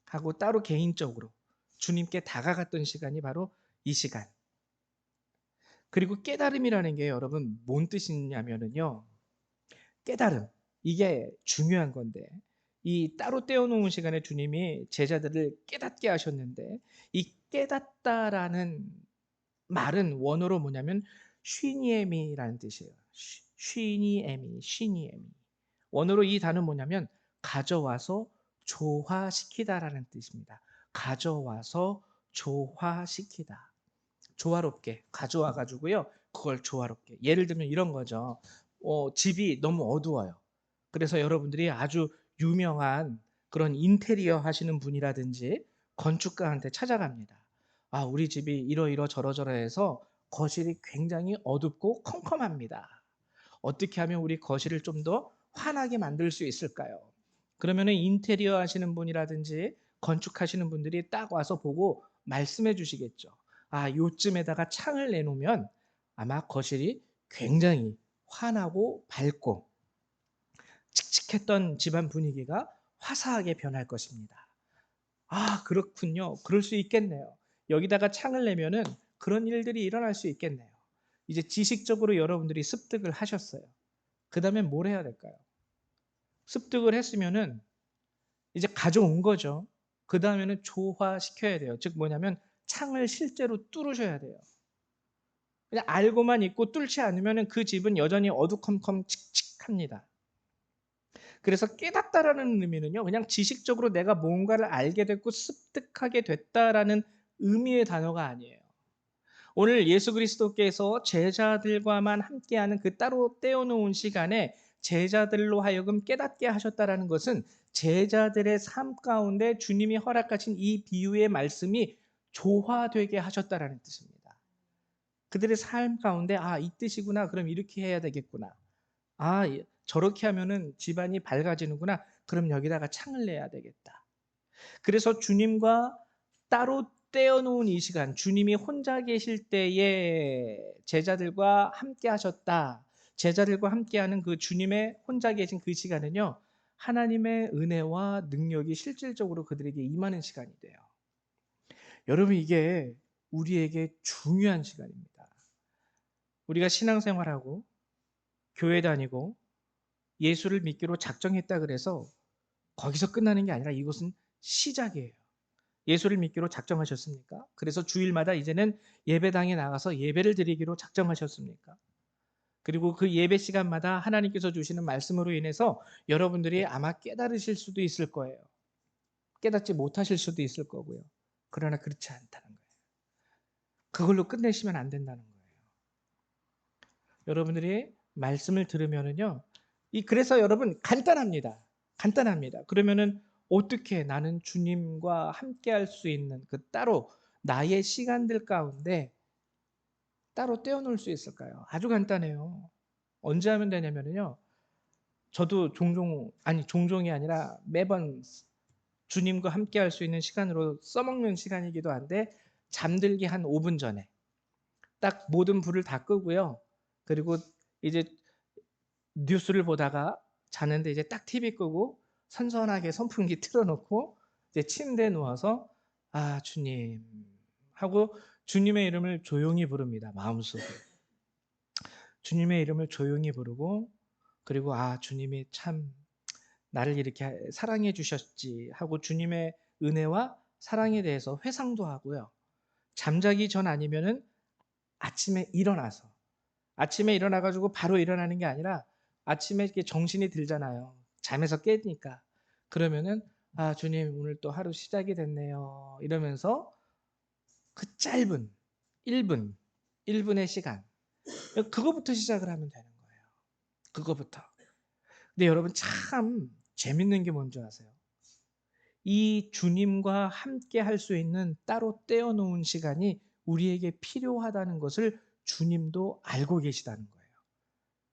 하고 따로 개인적으로 주님께 다가갔던 시간이 바로 이 시간. 그리고 깨달음이라는 게 여러분 뭔 뜻이냐면은요. 깨달음. 이게 중요한 건데 이 따로 떼어 놓은 시간에 주님이 제자들을 깨닫게 하셨는데 이 깨닫다라는 말은 원어로 뭐냐면 쉬니에미라는 뜻이에요. 쉬니에미. 원어로 이 단어는 뭐냐면 가져와서 조화시키다라는 뜻입니다. 가져와서 조화시키다. 조화롭게 가져와 가지고요. 그걸 조화롭게. 예를 들면 이런 거죠. 집이 너무 어두워요. 그래서 여러분들이 아주 유명한 그런 인테리어 하시는 분이라든지 건축가한테 찾아갑니다. 아, 우리 집이 이러저러해서 거실이 굉장히 어둡고 컴컴합니다. 어떻게 하면 우리 거실을 좀 더 환하게 만들 수 있을까요? 그러면은 인테리어 하시는 분이라든지 건축하시는 분들이 딱 와서 보고 말씀해 주시겠죠. 아, 요쯤에다가 창을 내놓으면 아마 거실이 굉장히 환하고 밝고 칙칙했던 집안 분위기가 화사하게 변할 것입니다. 아, 그렇군요. 그럴 수 있겠네요. 여기다가 창을 내면은 그런 일들이 일어날 수 있겠네요. 이제 지식적으로 여러분들이 습득을 하셨어요. 그다음에 뭘 해야 될까요? 습득을 했으면은 이제 가져온 거죠. 그다음에는 조화시켜야 돼요. 즉 뭐냐면 창을 실제로 뚫으셔야 돼요. 그냥 알고만 있고 뚫지 않으면은 그 집은 여전히 어두컴컴 칙칙합니다. 그래서 깨닫다라는 의미는요. 그냥 지식적으로 내가 뭔가를 알게 됐고 습득하게 됐다라는 의미의 단어가 아니에요. 오늘 예수 그리스도께서 제자들과만 함께하는 그 따로 떼어놓은 시간에 제자들로 하여금 깨닫게 하셨다라는 것은 제자들의 삶 가운데 주님이 허락하신 이 비유의 말씀이 조화되게 하셨다라는 뜻입니다. 그들의 삶 가운데 아, 이 뜻이구나. 그럼 이렇게 해야 되겠구나. 아, 저렇게 하면은 집안이 밝아지는구나. 그럼 여기다가 창을 내야 되겠다. 그래서 주님과 따로 떼어놓은 이 시간, 주님이 혼자 계실 때에 제자들과 함께 하셨다. 제자들과 함께하는 그 주님의 혼자 계신 그 시간은요, 하나님의 은혜와 능력이 실질적으로 그들에게 임하는 시간이 돼요. 여러분, 이게 우리에게 중요한 시간입니다. 우리가 신앙생활하고 교회 다니고 예수를 믿기로 작정했다 그래서 거기서 끝나는 게 아니라 이것은 시작이에요. 예수를 믿기로 작정하셨습니까? 그래서 주일마다 이제는 예배당에 나가서 예배를 드리기로 작정하셨습니까? 그리고 그 예배 시간마다 하나님께서 주시는 말씀으로 인해서 여러분들이 아마 깨달으실 수도 있을 거예요. 깨닫지 못하실 수도 있을 거고요. 그러나 그렇지 않다는 거예요. 그걸로 끝내시면 안 된다는 거예요. 여러분들이 말씀을 들으면은요. 그래서 여러분 간단합니다. 간단합니다. 그러면은 어떻게 나는 주님과 함께 할 수 있는 그 따로 나의 시간들 가운데 따로 떼어놓을 수 있을까요? 아주 간단해요. 언제 하면 되냐면요. 저도 종종이 아니라 매번 주님과 함께 할 수 있는 시간으로 써먹는 시간이기도 한데 잠들기 한 5분 전에 딱 모든 불을 다 끄고요. 그리고 이제 뉴스를 보다가 자는데 이제 딱 TV 끄고 선선하게 선풍기 틀어놓고 이제 침대에 누워서 아, 주님 하고 주님의 이름을 조용히 부릅니다. 마음속에. 주님의 이름을 조용히 부르고 그리고 아, 주님이 참 나를 이렇게 사랑해 주셨지 하고 주님의 은혜와 사랑에 대해서 회상도 하고요. 잠자기 전 아니면은 아침에 일어나 가지고 바로 일어나는 게 아니라 아침에 이렇게 정신이 들잖아요. 잠에서 깨니까. 그러면은 아, 주님 오늘 또 하루 시작이 됐네요. 이러면서 그 짧은 1분, 1분의 시간. 그거부터 시작을 하면 되는 거예요. 그거부터. 근데 여러분 참 재밌는 게 뭔지 아세요? 이 주님과 함께 할 수 있는 따로 떼어 놓은 시간이 우리에게 필요하다는 것을 주님도 알고 계시다는 거예요.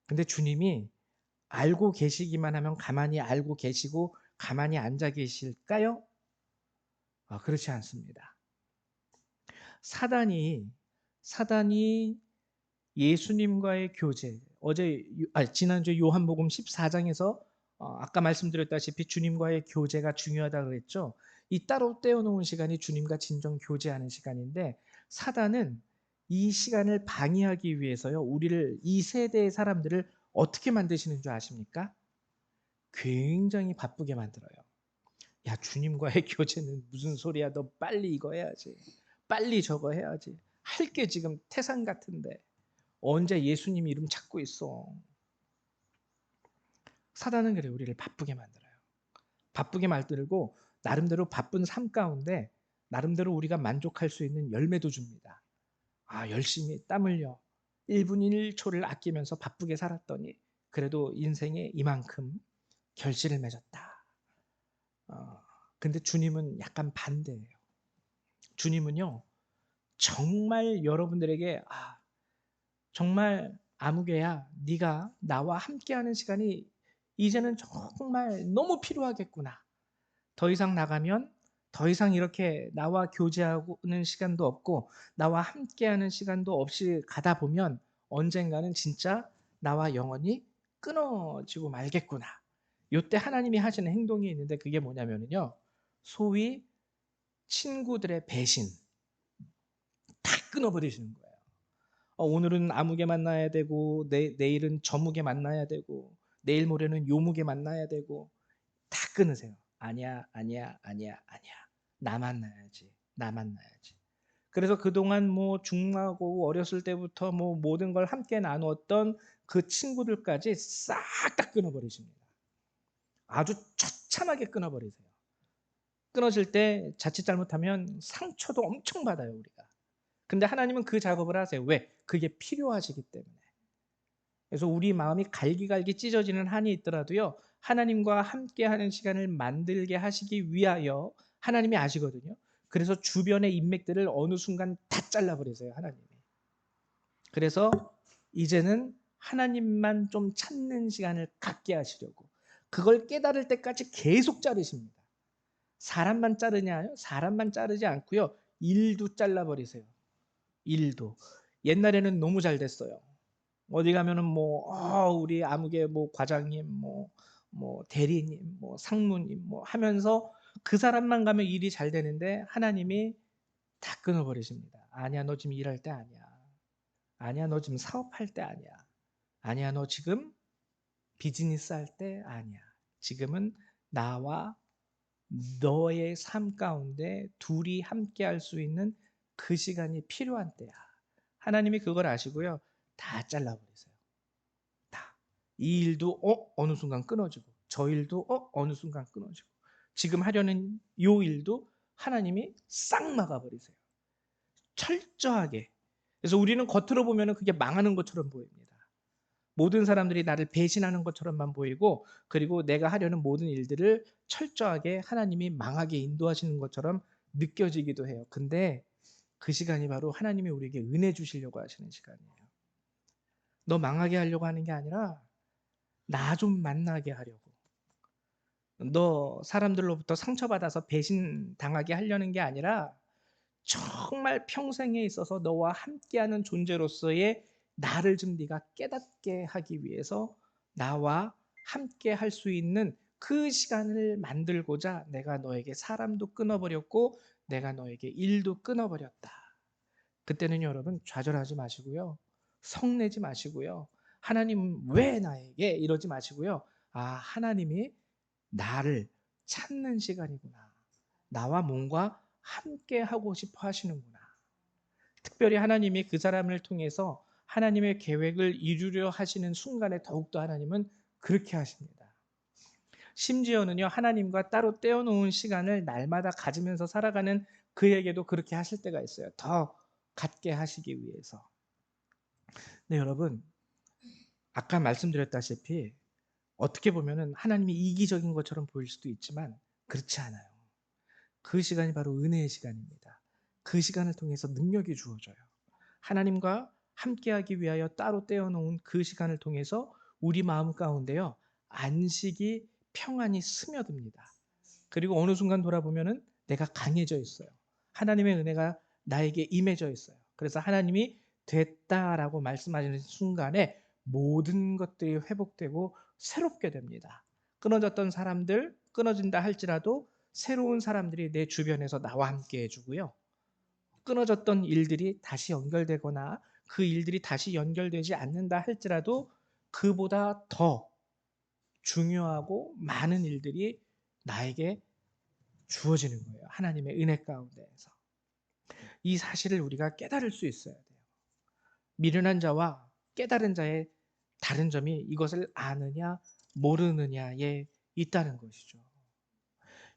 근데 주님이 알고 계시기만 하면 가만히 알고 계시고 가만히 앉아 계실까요? 그렇지 않습니다. 사단이 예수님과의 교제, 지난주 요한복음 14장에서 아까 말씀드렸다시피 주님과의 교제가 중요하다고 그랬죠. 이 따로 떼어놓은 시간이 주님과 진정 교제하는 시간인데, 사단은 이 시간을 방해하기 위해서요, 우리를, 이 세대의 사람들을 어떻게 만드시는 줄 아십니까? 굉장히 바쁘게 만들어요. 야, 주님과의 교제는 무슨 소리야? 너 빨리 이거 해야지. 빨리 저거 해야지. 할 게 지금 태산 같은데 언제 예수님 이름 찾고 있어. 사단은 그래, 우리를 바쁘게 만들어요. 바쁘게 만들고 나름대로 바쁜 삶 가운데 나름대로 우리가 만족할 수 있는 열매도 줍니다. 아, 열심히 땀 흘려 1분 1초를 아끼면서 바쁘게 살았더니 그래도 인생에 이만큼 결실을 맺었다. 어, 근데 주님은 약간 반대예요. 주님은요, 정말 여러분들에게 정말 아무개야, 네가 나와 함께하는 시간이 이제는 정말 너무 필요하겠구나. 더 이상 나가면 더 이상 이렇게 나와 교제하는 시간도 없고 나와 함께하는 시간도 없이 가다 보면 언젠가는 진짜 나와 영원히 끊어지고 말겠구나. 이때 하나님이 하시는 행동이 있는데 그게 뭐냐면요, 소위 친구들의 배신 다 끊어버리시는 거예요. 오늘은 아무개 만나야 되고 내일은 저무개 만나야 되고 내일 모레는 요무개 만나야 되고 다 끊으세요. 아니야, 아니야, 아니야, 아니야. 나 만나야지. 나 만나야지. 그래서 그동안 뭐 중하고 어렸을 때부터 뭐 모든 걸 함께 나누었던 그 친구들까지 싹 다 끊어버리십니다. 아주 처참하게 끊어버리세요. 끊어질 때 자칫 잘못하면 상처도 엄청 받아요, 우리가. 근데 하나님은 그 작업을 하세요. 왜? 그게 필요하시기 때문에. 그래서 우리 마음이 갈기갈기 찢어지는 한이 있더라도요, 하나님과 함께하는 시간을 만들게 하시기 위하여 하나님이 아시거든요. 그래서 주변의 인맥들을 어느 순간 다 잘라버리세요, 하나님이. 그래서 이제는 하나님만 좀 찾는 시간을 갖게 하시려고 그걸 깨달을 때까지 계속 자르십니다. 사람만 자르냐요? 사람만 자르지 않고요, 일도 잘라버리세요. 일도. 옛날에는 너무 잘 됐어요. 어디 가면은 뭐 우리 아무개 뭐 과장님 뭐 대리님 뭐 상무님 뭐 하면서 그 사람만 가면 일이 잘 되는데 하나님이 다 끊어버리십니다. 아니야, 너 지금 일할 때 아니야. 아니야, 너 지금 사업할 때 아니야. 아니야, 너 지금 비즈니스 할 때 아니야. 지금은 나와 너의 삶 가운데 둘이 함께 할 수 있는 그 시간이 필요한 때야. 하나님이 그걸 아시고요, 다 잘라버리세요. 다. 이 일도 어느 순간 끊어지고 저 일도 어느 순간 끊어지고 지금 하려는 요 일도 하나님이 싹 막아버리세요. 철저하게. 그래서 우리는 겉으로 보면 그게 망하는 것처럼 보입니다. 모든 사람들이 나를 배신하는 것처럼만 보이고, 그리고 내가 하려는 모든 일들을 철저하게 하나님이 망하게 인도하시는 것처럼 느껴지기도 해요. 근데 그 시간이 바로 하나님이 우리에게 은혜 주시려고 하시는 시간이에요. 너 망하게 하려고 하는 게 아니라 나 좀 만나게 하려고. 너 사람들로부터 상처받아서 배신당하게 하려는 게 아니라 정말 평생에 있어서 너와 함께하는 존재로서의 나를 좀 네가 깨닫게 하기 위해서 나와 함께 할 수 있는 그 시간을 만들고자 내가 너에게 사람도 끊어버렸고 내가 너에게 일도 끊어버렸다. 그때는 여러분 좌절하지 마시고요. 성내지 마시고요. 하나님 왜 나에게 이러지 마시고요. 하나님이 나를 찾는 시간이구나. 나와 뭔가 함께 하고 싶어 하시는구나. 특별히 하나님이 그 사람을 통해서 하나님의 계획을 이루려 하시는 순간에 더욱더 하나님은 그렇게 하십니다. 심지어는요, 하나님과 따로 떼어놓은 시간을 날마다 가지면서 살아가는 그에게도 그렇게 하실 때가 있어요. 더 갖게 하시기 위해서. 네, 여러분, 아까 말씀드렸다시피 어떻게 보면은 하나님이 이기적인 것처럼 보일 수도 있지만 그렇지 않아요. 그 시간이 바로 은혜의 시간입니다. 그 시간을 통해서 능력이 주어져요. 하나님과 함께하기 위하여 따로 떼어놓은 그 시간을 통해서 우리 마음 가운데요, 안식이 평안이 스며듭니다. 그리고 어느 순간 돌아보면은 내가 강해져 있어요. 하나님의 은혜가 나에게 임해져 있어요. 그래서 하나님이 됐다라고 말씀하시는 순간에 모든 것들이 회복되고 새롭게 됩니다. 끊어졌던 사람들, 끊어진다 할지라도 새로운 사람들이 내 주변에서 나와 함께 해주고요. 끊어졌던 일들이 다시 연결되거나 그 일들이 다시 연결되지 않는다 할지라도 그보다 더 중요하고 많은 일들이 나에게 주어지는 거예요. 하나님의 은혜 가운데에서. 이 사실을 우리가 깨달을 수 있어야 돼요. 미련한 자와 깨달은 자의 다른 점이 이것을 아느냐 모르느냐에 있다는 것이죠.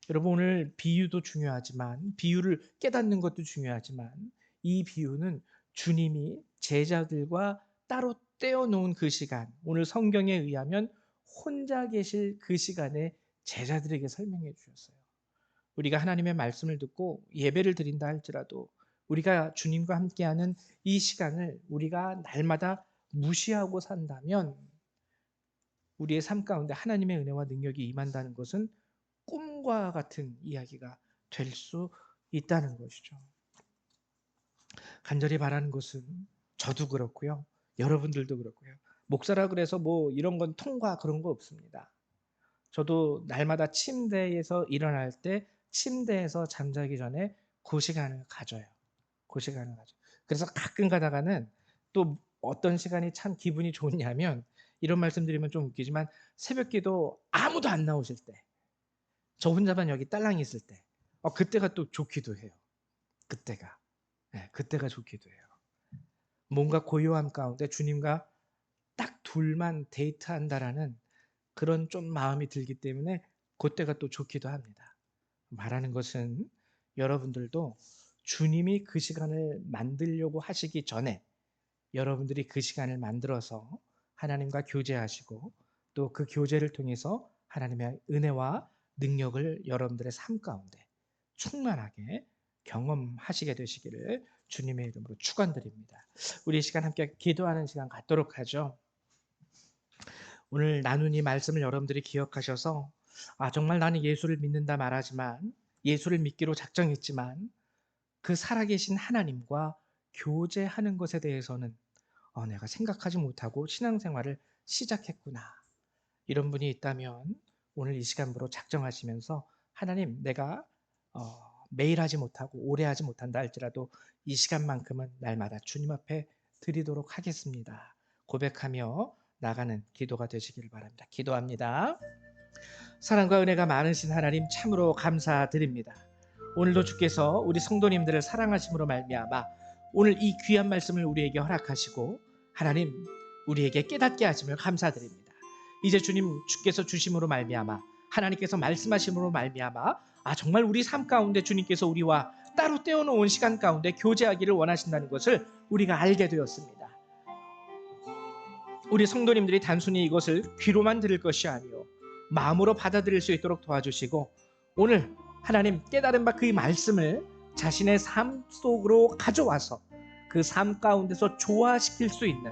여러분, 오늘 비유도 중요하지만 비유를 깨닫는 것도 중요하지만 이 비유는 주님이 제자들과 따로 떼어놓은 그 시간, 오늘 성경에 의하면 혼자 계실 그 시간에 제자들에게 설명해 주셨어요. 우리가 하나님의 말씀을 듣고 예배를 드린다 할지라도 우리가 주님과 함께하는 이 시간을 우리가 날마다 무시하고 산다면 우리의 삶 가운데 하나님의 은혜와 능력이 임한다는 것은 꿈과 같은 이야기가 될 수 있다는 것이죠. 간절히 바라는 것은 저도 그렇고요. 여러분들도 그렇고요. 목사라 그래서 뭐 이런 건 통과 그런 거 없습니다. 저도 날마다 침대에서 일어날 때 침대에서 잠자기 전에 그 시간을 가져요. 그 시간을 가져. 그래서 가끔 가다가는 또 어떤 시간이 참 기분이 좋냐면 이런 말씀 드리면 좀 웃기지만 새벽기도 아무도 안 나오실 때, 저 혼자만 여기 딸랑이 있을 때, 그때가 또 좋기도 해요. 그때가. 네, 그때가 좋기도 해요. 뭔가 고요함 가운데 주님과 딱 둘만 데이트한다라는 그런 좀 마음이 들기 때문에 그때가 또 좋기도 합니다. 말하는 것은 여러분들도 주님이 그 시간을 만들려고 하시기 전에 여러분들이 그 시간을 만들어서 하나님과 교제하시고 또 그 교제를 통해서 하나님의 은혜와 능력을 여러분들의 삶 가운데 충만하게 경험하시게 되시기를 주님의 이름으로 축원드립니다. 우리 이 시간 함께 기도하는 시간 갖도록 하죠. 오늘 나눈 이 말씀을 여러분들이 기억하셔서 정말 나는 예수를 믿는다 말하지만 예수를 믿기로 작정했지만 그 살아계신 하나님과 교제하는 것에 대해서는 내가 생각하지 못하고 신앙생활을 시작했구나. 이런 분이 있다면 오늘 이 시간부로 작정하시면서 하나님, 내가 매일 하지 못하고 오래 하지 못한다 할지라도 이 시간만큼은 날마다 주님 앞에 드리도록 하겠습니다. 고백하며 나가는 기도가 되시기를 바랍니다. 기도합니다. 사랑과 은혜가 많으신 하나님 참으로 감사드립니다. 오늘도 주께서 우리 성도님들을 사랑하심으로 말미암아 오늘 이 귀한 말씀을 우리에게 허락하시고 하나님 우리에게 깨닫게 하심을 감사드립니다. 이제 주께서 주심으로 말미암아 하나님께서 말씀하심으로 말미암아 정말 우리 삶 가운데 주님께서 우리와 따로 떼어놓은 시간 가운데 교제하기를 원하신다는 것을 우리가 알게 되었습니다. 우리 성도님들이 단순히 이것을 귀로만 들을 것이 아니요 마음으로 받아들일 수 있도록 도와주시고 오늘 하나님 깨달은 바 그 말씀을 자신의 삶 속으로 가져와서 그 삶 가운데서 조화시킬 수 있는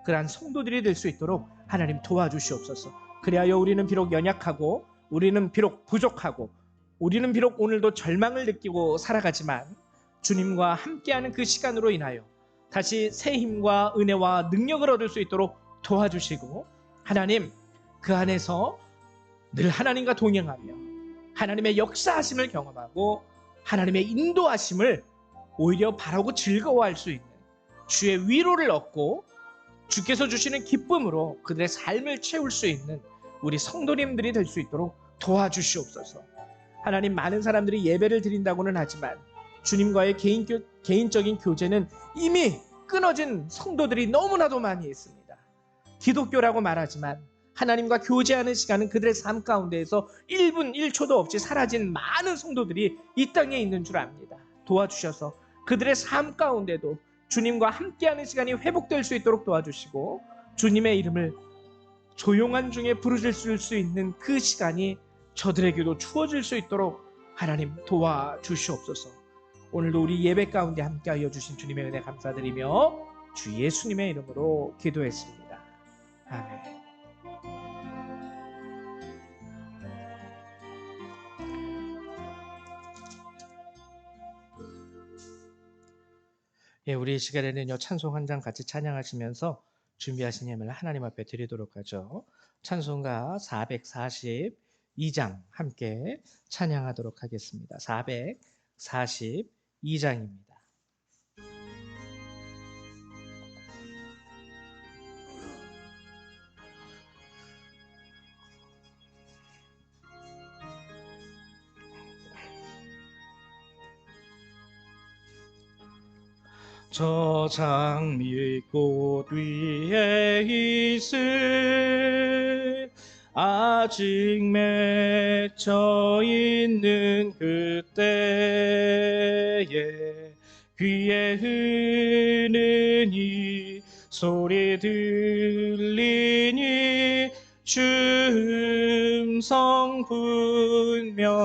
그러한 성도들이 될 수 있도록 하나님 도와주시옵소서. 그리하여 우리는 비록 연약하고 우리는 비록 부족하고 우리는 비록 오늘도 절망을 느끼고 살아가지만 주님과 함께하는 그 시간으로 인하여 다시 새 힘과 은혜와 능력을 얻을 수 있도록 도와주시고 하나님 그 안에서 늘 하나님과 동행하며 하나님의 역사하심을 경험하고 하나님의 인도하심을 오히려 바라고 즐거워할 수 있는 주의 위로를 얻고 주께서 주시는 기쁨으로 그들의 삶을 채울 수 있는 우리 성도님들이 될 수 있도록 도와주시옵소서. 하나님, 많은 사람들이 예배를 드린다고는 하지만 주님과의 개인적인 교제는 이미 끊어진 성도들이 너무나도 많이 있습니다. 기독교라고 말하지만 하나님과 교제하는 시간은 그들의 삶 가운데에서 1분 1초도 없이 사라진 많은 성도들이 이 땅에 있는 줄 압니다. 도와주셔서 그들의 삶 가운데도 주님과 함께하는 시간이 회복될 수 있도록 도와주시고 주님의 이름을 조용한 중에 부르실 수 있는 그 시간이 저들에게도 주어질 수 있도록 하나님 도와주시옵소서. 오늘도 우리 예배 가운데 함께하여 주신 주님의 은혜 감사드리며 주 예수님의 이름으로 기도했습니다. 아멘. 우리 이 시간에는요 찬송 한 장 같이 찬양하시면서 준비하신 예물을 하나님 앞에 드리도록 하죠. 찬송가 440 442장 함께 찬양하도록 하겠습니다. 442장입니다. 저 장미꽃 위에 있을 아직 맺혀 있는 그때에 귀에 흐르니 소리 들리니 주음성 분명하다.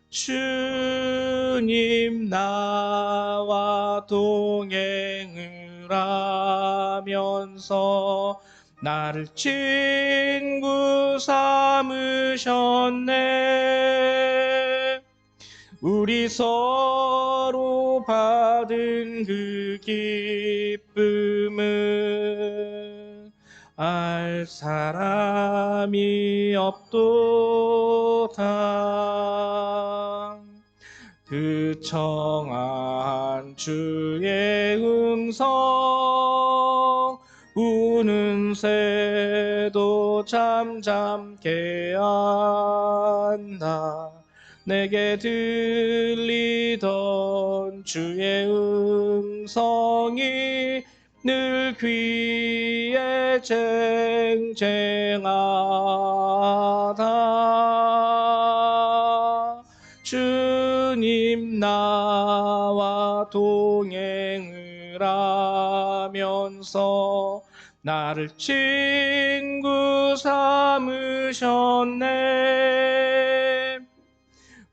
주님 나와 동행을 하면서 나를 친구 삼으셨네. 우리 서로 받은 그 기쁨은 알 사람이 없도다. 그 청한 주의 음성 우는 새도 잠잠케 한다. 내게 들리던 주의 음성이 늘 귀에 쟁쟁하다. 주님 나와 동행을 하면서 나를 친구 삼으셨네.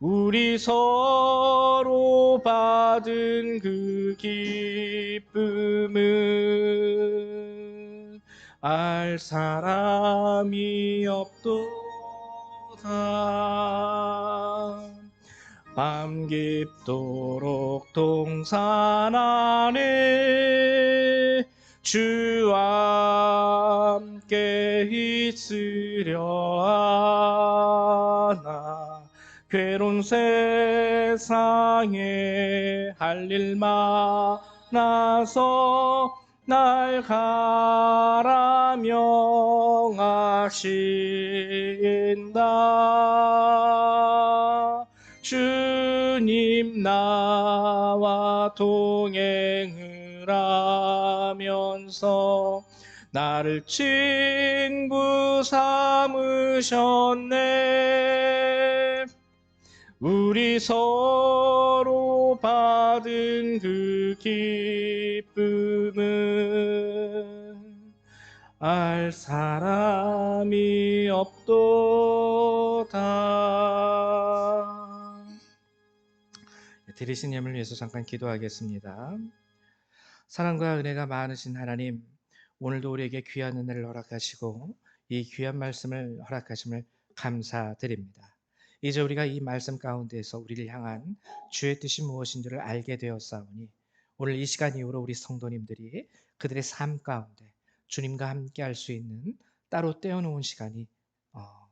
우리 서로 받은 그 기쁨은 알 사람이 없도다. 밤 깊도록 동산 안에 주와 함께 있으려 하나. 괴로운 세상에 할 일 많아서 날 가라 명하신다. 주님 나와 동행을 하면서 나를 친구 삼으셨네. 우리 서로 받은 그 기쁨은 알 사람이 없도다. 들으신 예물을 위해서 잠깐 기도하겠습니다. 사랑과 은혜가 많으신 하나님, 오늘도 우리에게 귀한 은혜를 허락하시고 이 귀한 말씀을 허락하심을 감사드립니다. 이제 우리가 이 말씀 가운데에서 우리를 향한 주의 뜻이 무엇인지를 알게 되었사오니 오늘 이 시간 이후로 우리 성도님들이 그들의 삶 가운데 주님과 함께 할 수 있는 따로 떼어놓은 시간이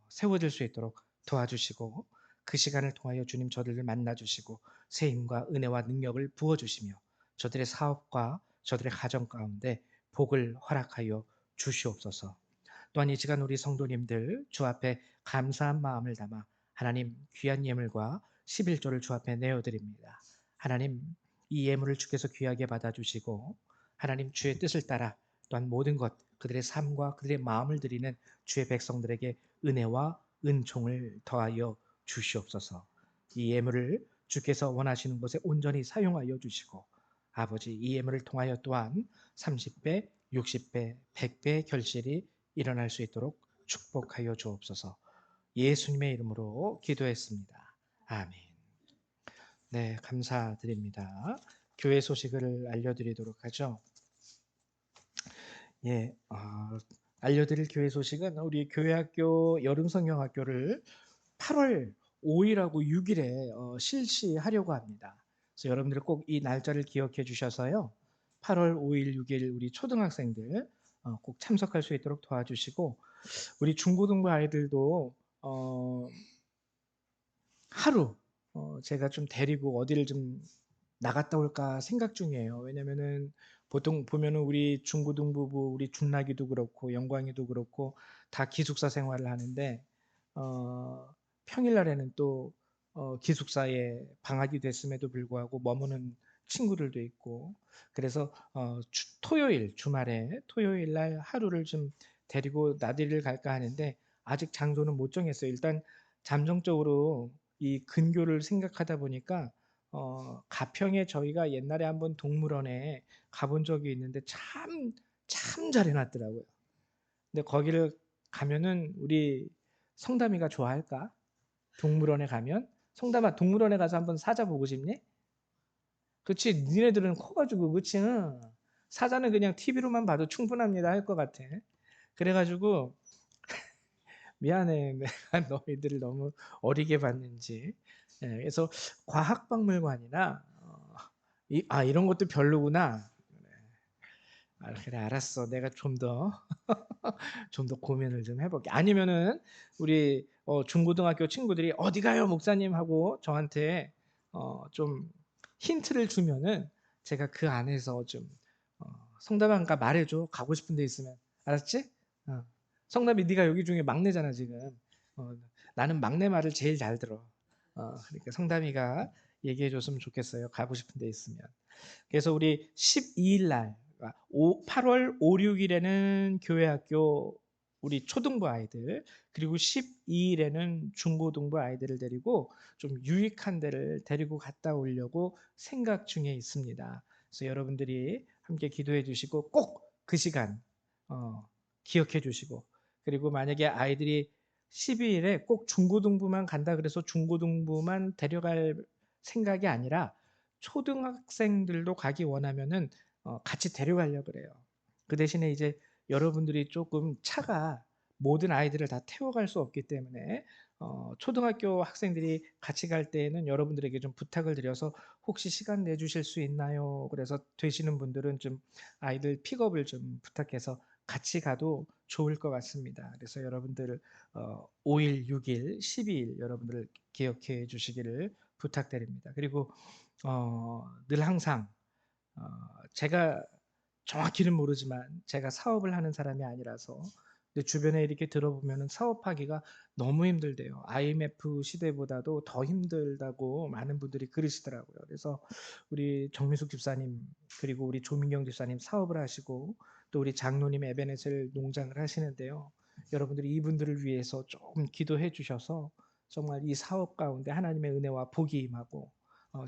세워질 수 있도록 도와주시고 그 시간을 통하여 주님 저들을 만나주시고 새 힘과 은혜와 능력을 부어주시며 저들의 사업과 저들의 가정 가운데 복을 허락하여 주시옵소서. 또한 이 시간 우리 성도님들 주 앞에 감사한 마음을 담아 하나님 귀한 예물과 11조를 주 앞에 내어드립니다. 하나님 이 예물을 주께서 귀하게 받아주시고 하나님 주의 뜻을 따라 또한 모든 것 그들의 삶과 그들의 마음을 드리는 주의 백성들에게 은혜와 은총을 더하여 주시옵소서. 이 예물을 주께서 원하시는 곳에 온전히 사용하여 주시고 아버지 이 예물을 통하여 또한 30배, 60배, 100배의 결실이 일어날 수 있도록 축복하여 주옵소서. 예수님의 이름으로 기도했습니다. 아멘. 네, 감사드립니다. 교회 소식을 알려드리도록 하죠. 예, 알려드릴 교회 소식은 우리 교회학교 여름성경학교를 8월 5일하고 6일에 실시하려고 합니다. 그래서 여러분들 꼭 이 날짜를 기억해 주셔서요. 8월 5일, 6일 우리 초등학생들 꼭 참석할 수 있도록 도와주시고, 우리 중고등부 아이들도 하루 제가 좀 데리고 어디를 좀 나갔다 올까 생각 중이에요. 왜냐면은 보통 보면은 우리 중고등부부, 우리 준락이도 그렇고 영광이도 그렇고 다 기숙사 생활을 하는데, 어, 평일날에는 또 기숙사에 방학이 됐음에도 불구하고 머무는 친구들도 있고, 그래서 토요일 주말에 토요일 날 하루를 좀 데리고 나들이를 갈까 하는데 아직 장소는 못 정했어요. 일단 잠정적으로 이 근교를 생각하다 보니까 가평에 저희가 옛날에 한번 동물원에 가본 적이 있는데 참 잘 해놨더라고요. 근데 거기를 가면은 우리 성담이가 좋아할까? 동물원에 가면? 성담아, 동물원에 가서 한번 사자 보고 싶니? 그치, 니네들은 커가지고, 그치? 응. 사자는 그냥 TV로만 봐도 충분합니다 할 것 같아. 그래가지고 미안해, 내가 너희들을 너무 어리게 봤는지. 예, 그래서 과학박물관이나 이런 것도 별로구나. 그래, 알았어. 내가 좀 더 고민을 좀 해볼게. 아니면은 우리 중고등학교 친구들이 어디 가요, 목사님 하고 저한테 좀 힌트를 주면은 제가 그 안에서 좀 어, 성담한가 말해줘. 가고 싶은 데 있으면. 알았지? 어. 성담이 네가 여기 중에 막내잖아 지금. 어, 나는 막내 말을 제일 잘 들어. 그러니까 성담이가 얘기해 줬으면 좋겠어요. 가고 싶은 데 있으면. 그래서 우리 12일 날 8월 5, 6일에는 교회학교 우리 초등부 아이들, 그리고 12일에는 중고등부 아이들을 데리고 좀 유익한 데를 데리고 갔다 오려고 생각 중에 있습니다. 그래서 여러분들이 함께 기도해 주시고 꼭 그 시간 기억해 주시고, 그리고 만약에 아이들이 12일에 꼭 중고등부만 간다 그래서 중고등부만 데려갈 생각이 아니라 초등학생들도 가기 원하면은 같이 데려가려고 그래요. 그 대신에 이제 여러분들이 조금 차가 모든 아이들을 다 태워갈 수 없기 때문에 초등학교 학생들이 같이 갈 때에는 여러분들에게 좀 부탁을 드려서 혹시 시간 내주실 수 있나요? 그래서 되시는 분들은 좀 아이들 픽업을 좀 부탁해서 같이 가도 좋을 것 같습니다. 그래서 여러분들 5일, 6일, 12일 여러분들 기억해 주시기를 부탁드립니다. 그리고 늘 항상 어, 제가 정확히는 모르지만 제가 사업을 하는 사람이 아니라서 근데 주변에 이렇게 들어보면 사업하기가 너무 힘들대요. IMF 시대보다도 더 힘들다고 많은 분들이 그러시더라고요. 그래서 우리 정미숙 집사님 그리고 우리 조민경 집사님 사업을 하시고 또 우리 장로님 에베네셀 농장을 하시는데요. 여러분들이 이분들을 위해서 좀 기도해 주셔서 정말 이 사업 가운데 하나님의 은혜와 복이 임하고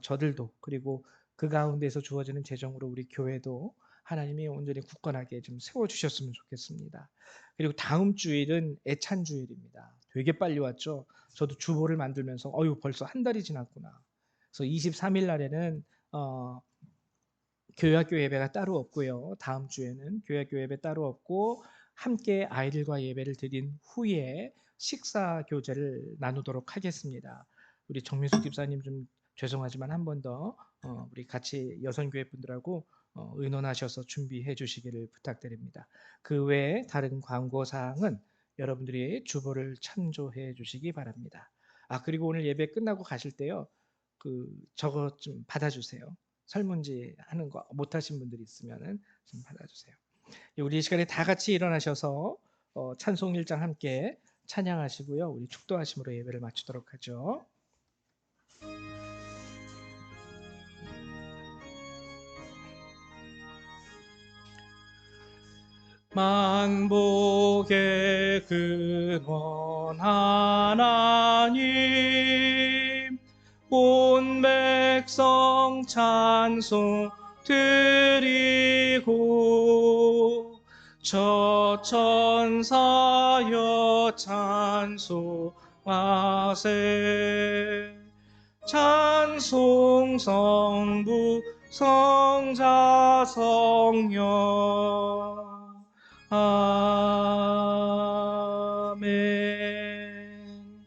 저들도 그리고 그 가운데서 주어지는 재정으로 우리 교회도 하나님이 온전히 굳건하게 좀 세워주셨으면 좋겠습니다. 그리고 다음 주일은 애찬 주일입니다. 되게 빨리 왔죠. 저도 주보를 만들면서 어유 벌써 한 달이 지났구나. 그래서 23일 날에는 교회학교 예배가 따로 없고요. 다음 주에는 교회학교 예배 따로 없고 함께 아이들과 예배를 드린 후에 식사 교제를 나누도록 하겠습니다. 우리 정민숙 집사님 좀 죄송하지만 한 번 더 우리 같이 여선교회 분들하고 의논하셔서 준비해 주시기를 부탁드립니다. 그 외에 다른 광고 사항은 여러분들이 주보를 참조해 주시기 바랍니다. 그리고 오늘 예배 끝나고 가실 때요. 저거 좀 받아주세요. 설문지 하는 거 못하신 분들이 있으면은 좀 받아주세요. 우리 이 시간에 다 같이 일어나셔서 찬송 1장 함께 찬양하시고요. 우리 축도하심으로 예배를 마치도록 하죠. 만복의 근원 하나님 온 백성 찬송 드리고 저 천사여 찬송하세 찬송 성부 성자 성령 아멘.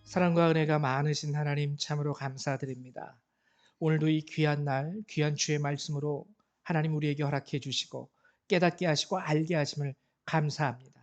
사랑과 은혜가 많으신 하나님 참으로 감사드립니다. 오늘도 이 귀한 날, 귀한 주의 말씀으로 하나님 우리에게 허락해 주시고 깨닫게 하시고 알게 하심을 감사합니다.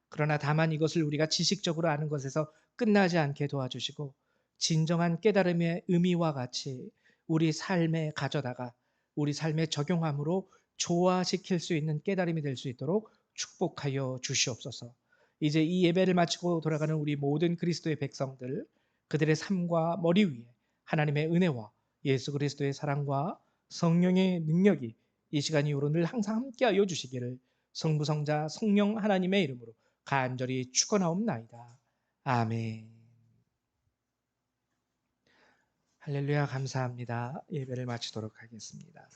그러나 다만 이것을 우리가 지식적으로 아는 것에서 끝나지 않게 도와주시고 진정한 깨달음의 의미와 같이 우리 삶에 가져다가 우리 삶에 적용함으로 조화시킬 수 있는 깨달음이 될 수 있도록 축복하여 주시옵소서. 이제 이 예배를 마치고 돌아가는 우리 모든 그리스도의 백성들, 그들의 삶과 머리 위에 하나님의 은혜와 예수 그리스도의 사랑과 성령의 능력이 이 시간 이후로 늘 항상 함께하여 주시기를 성부 성자 성령 하나님의 이름으로 간절히 축원하옵나이다. 아멘. 할렐루야. 감사합니다. 예배를 마치도록 하겠습니다.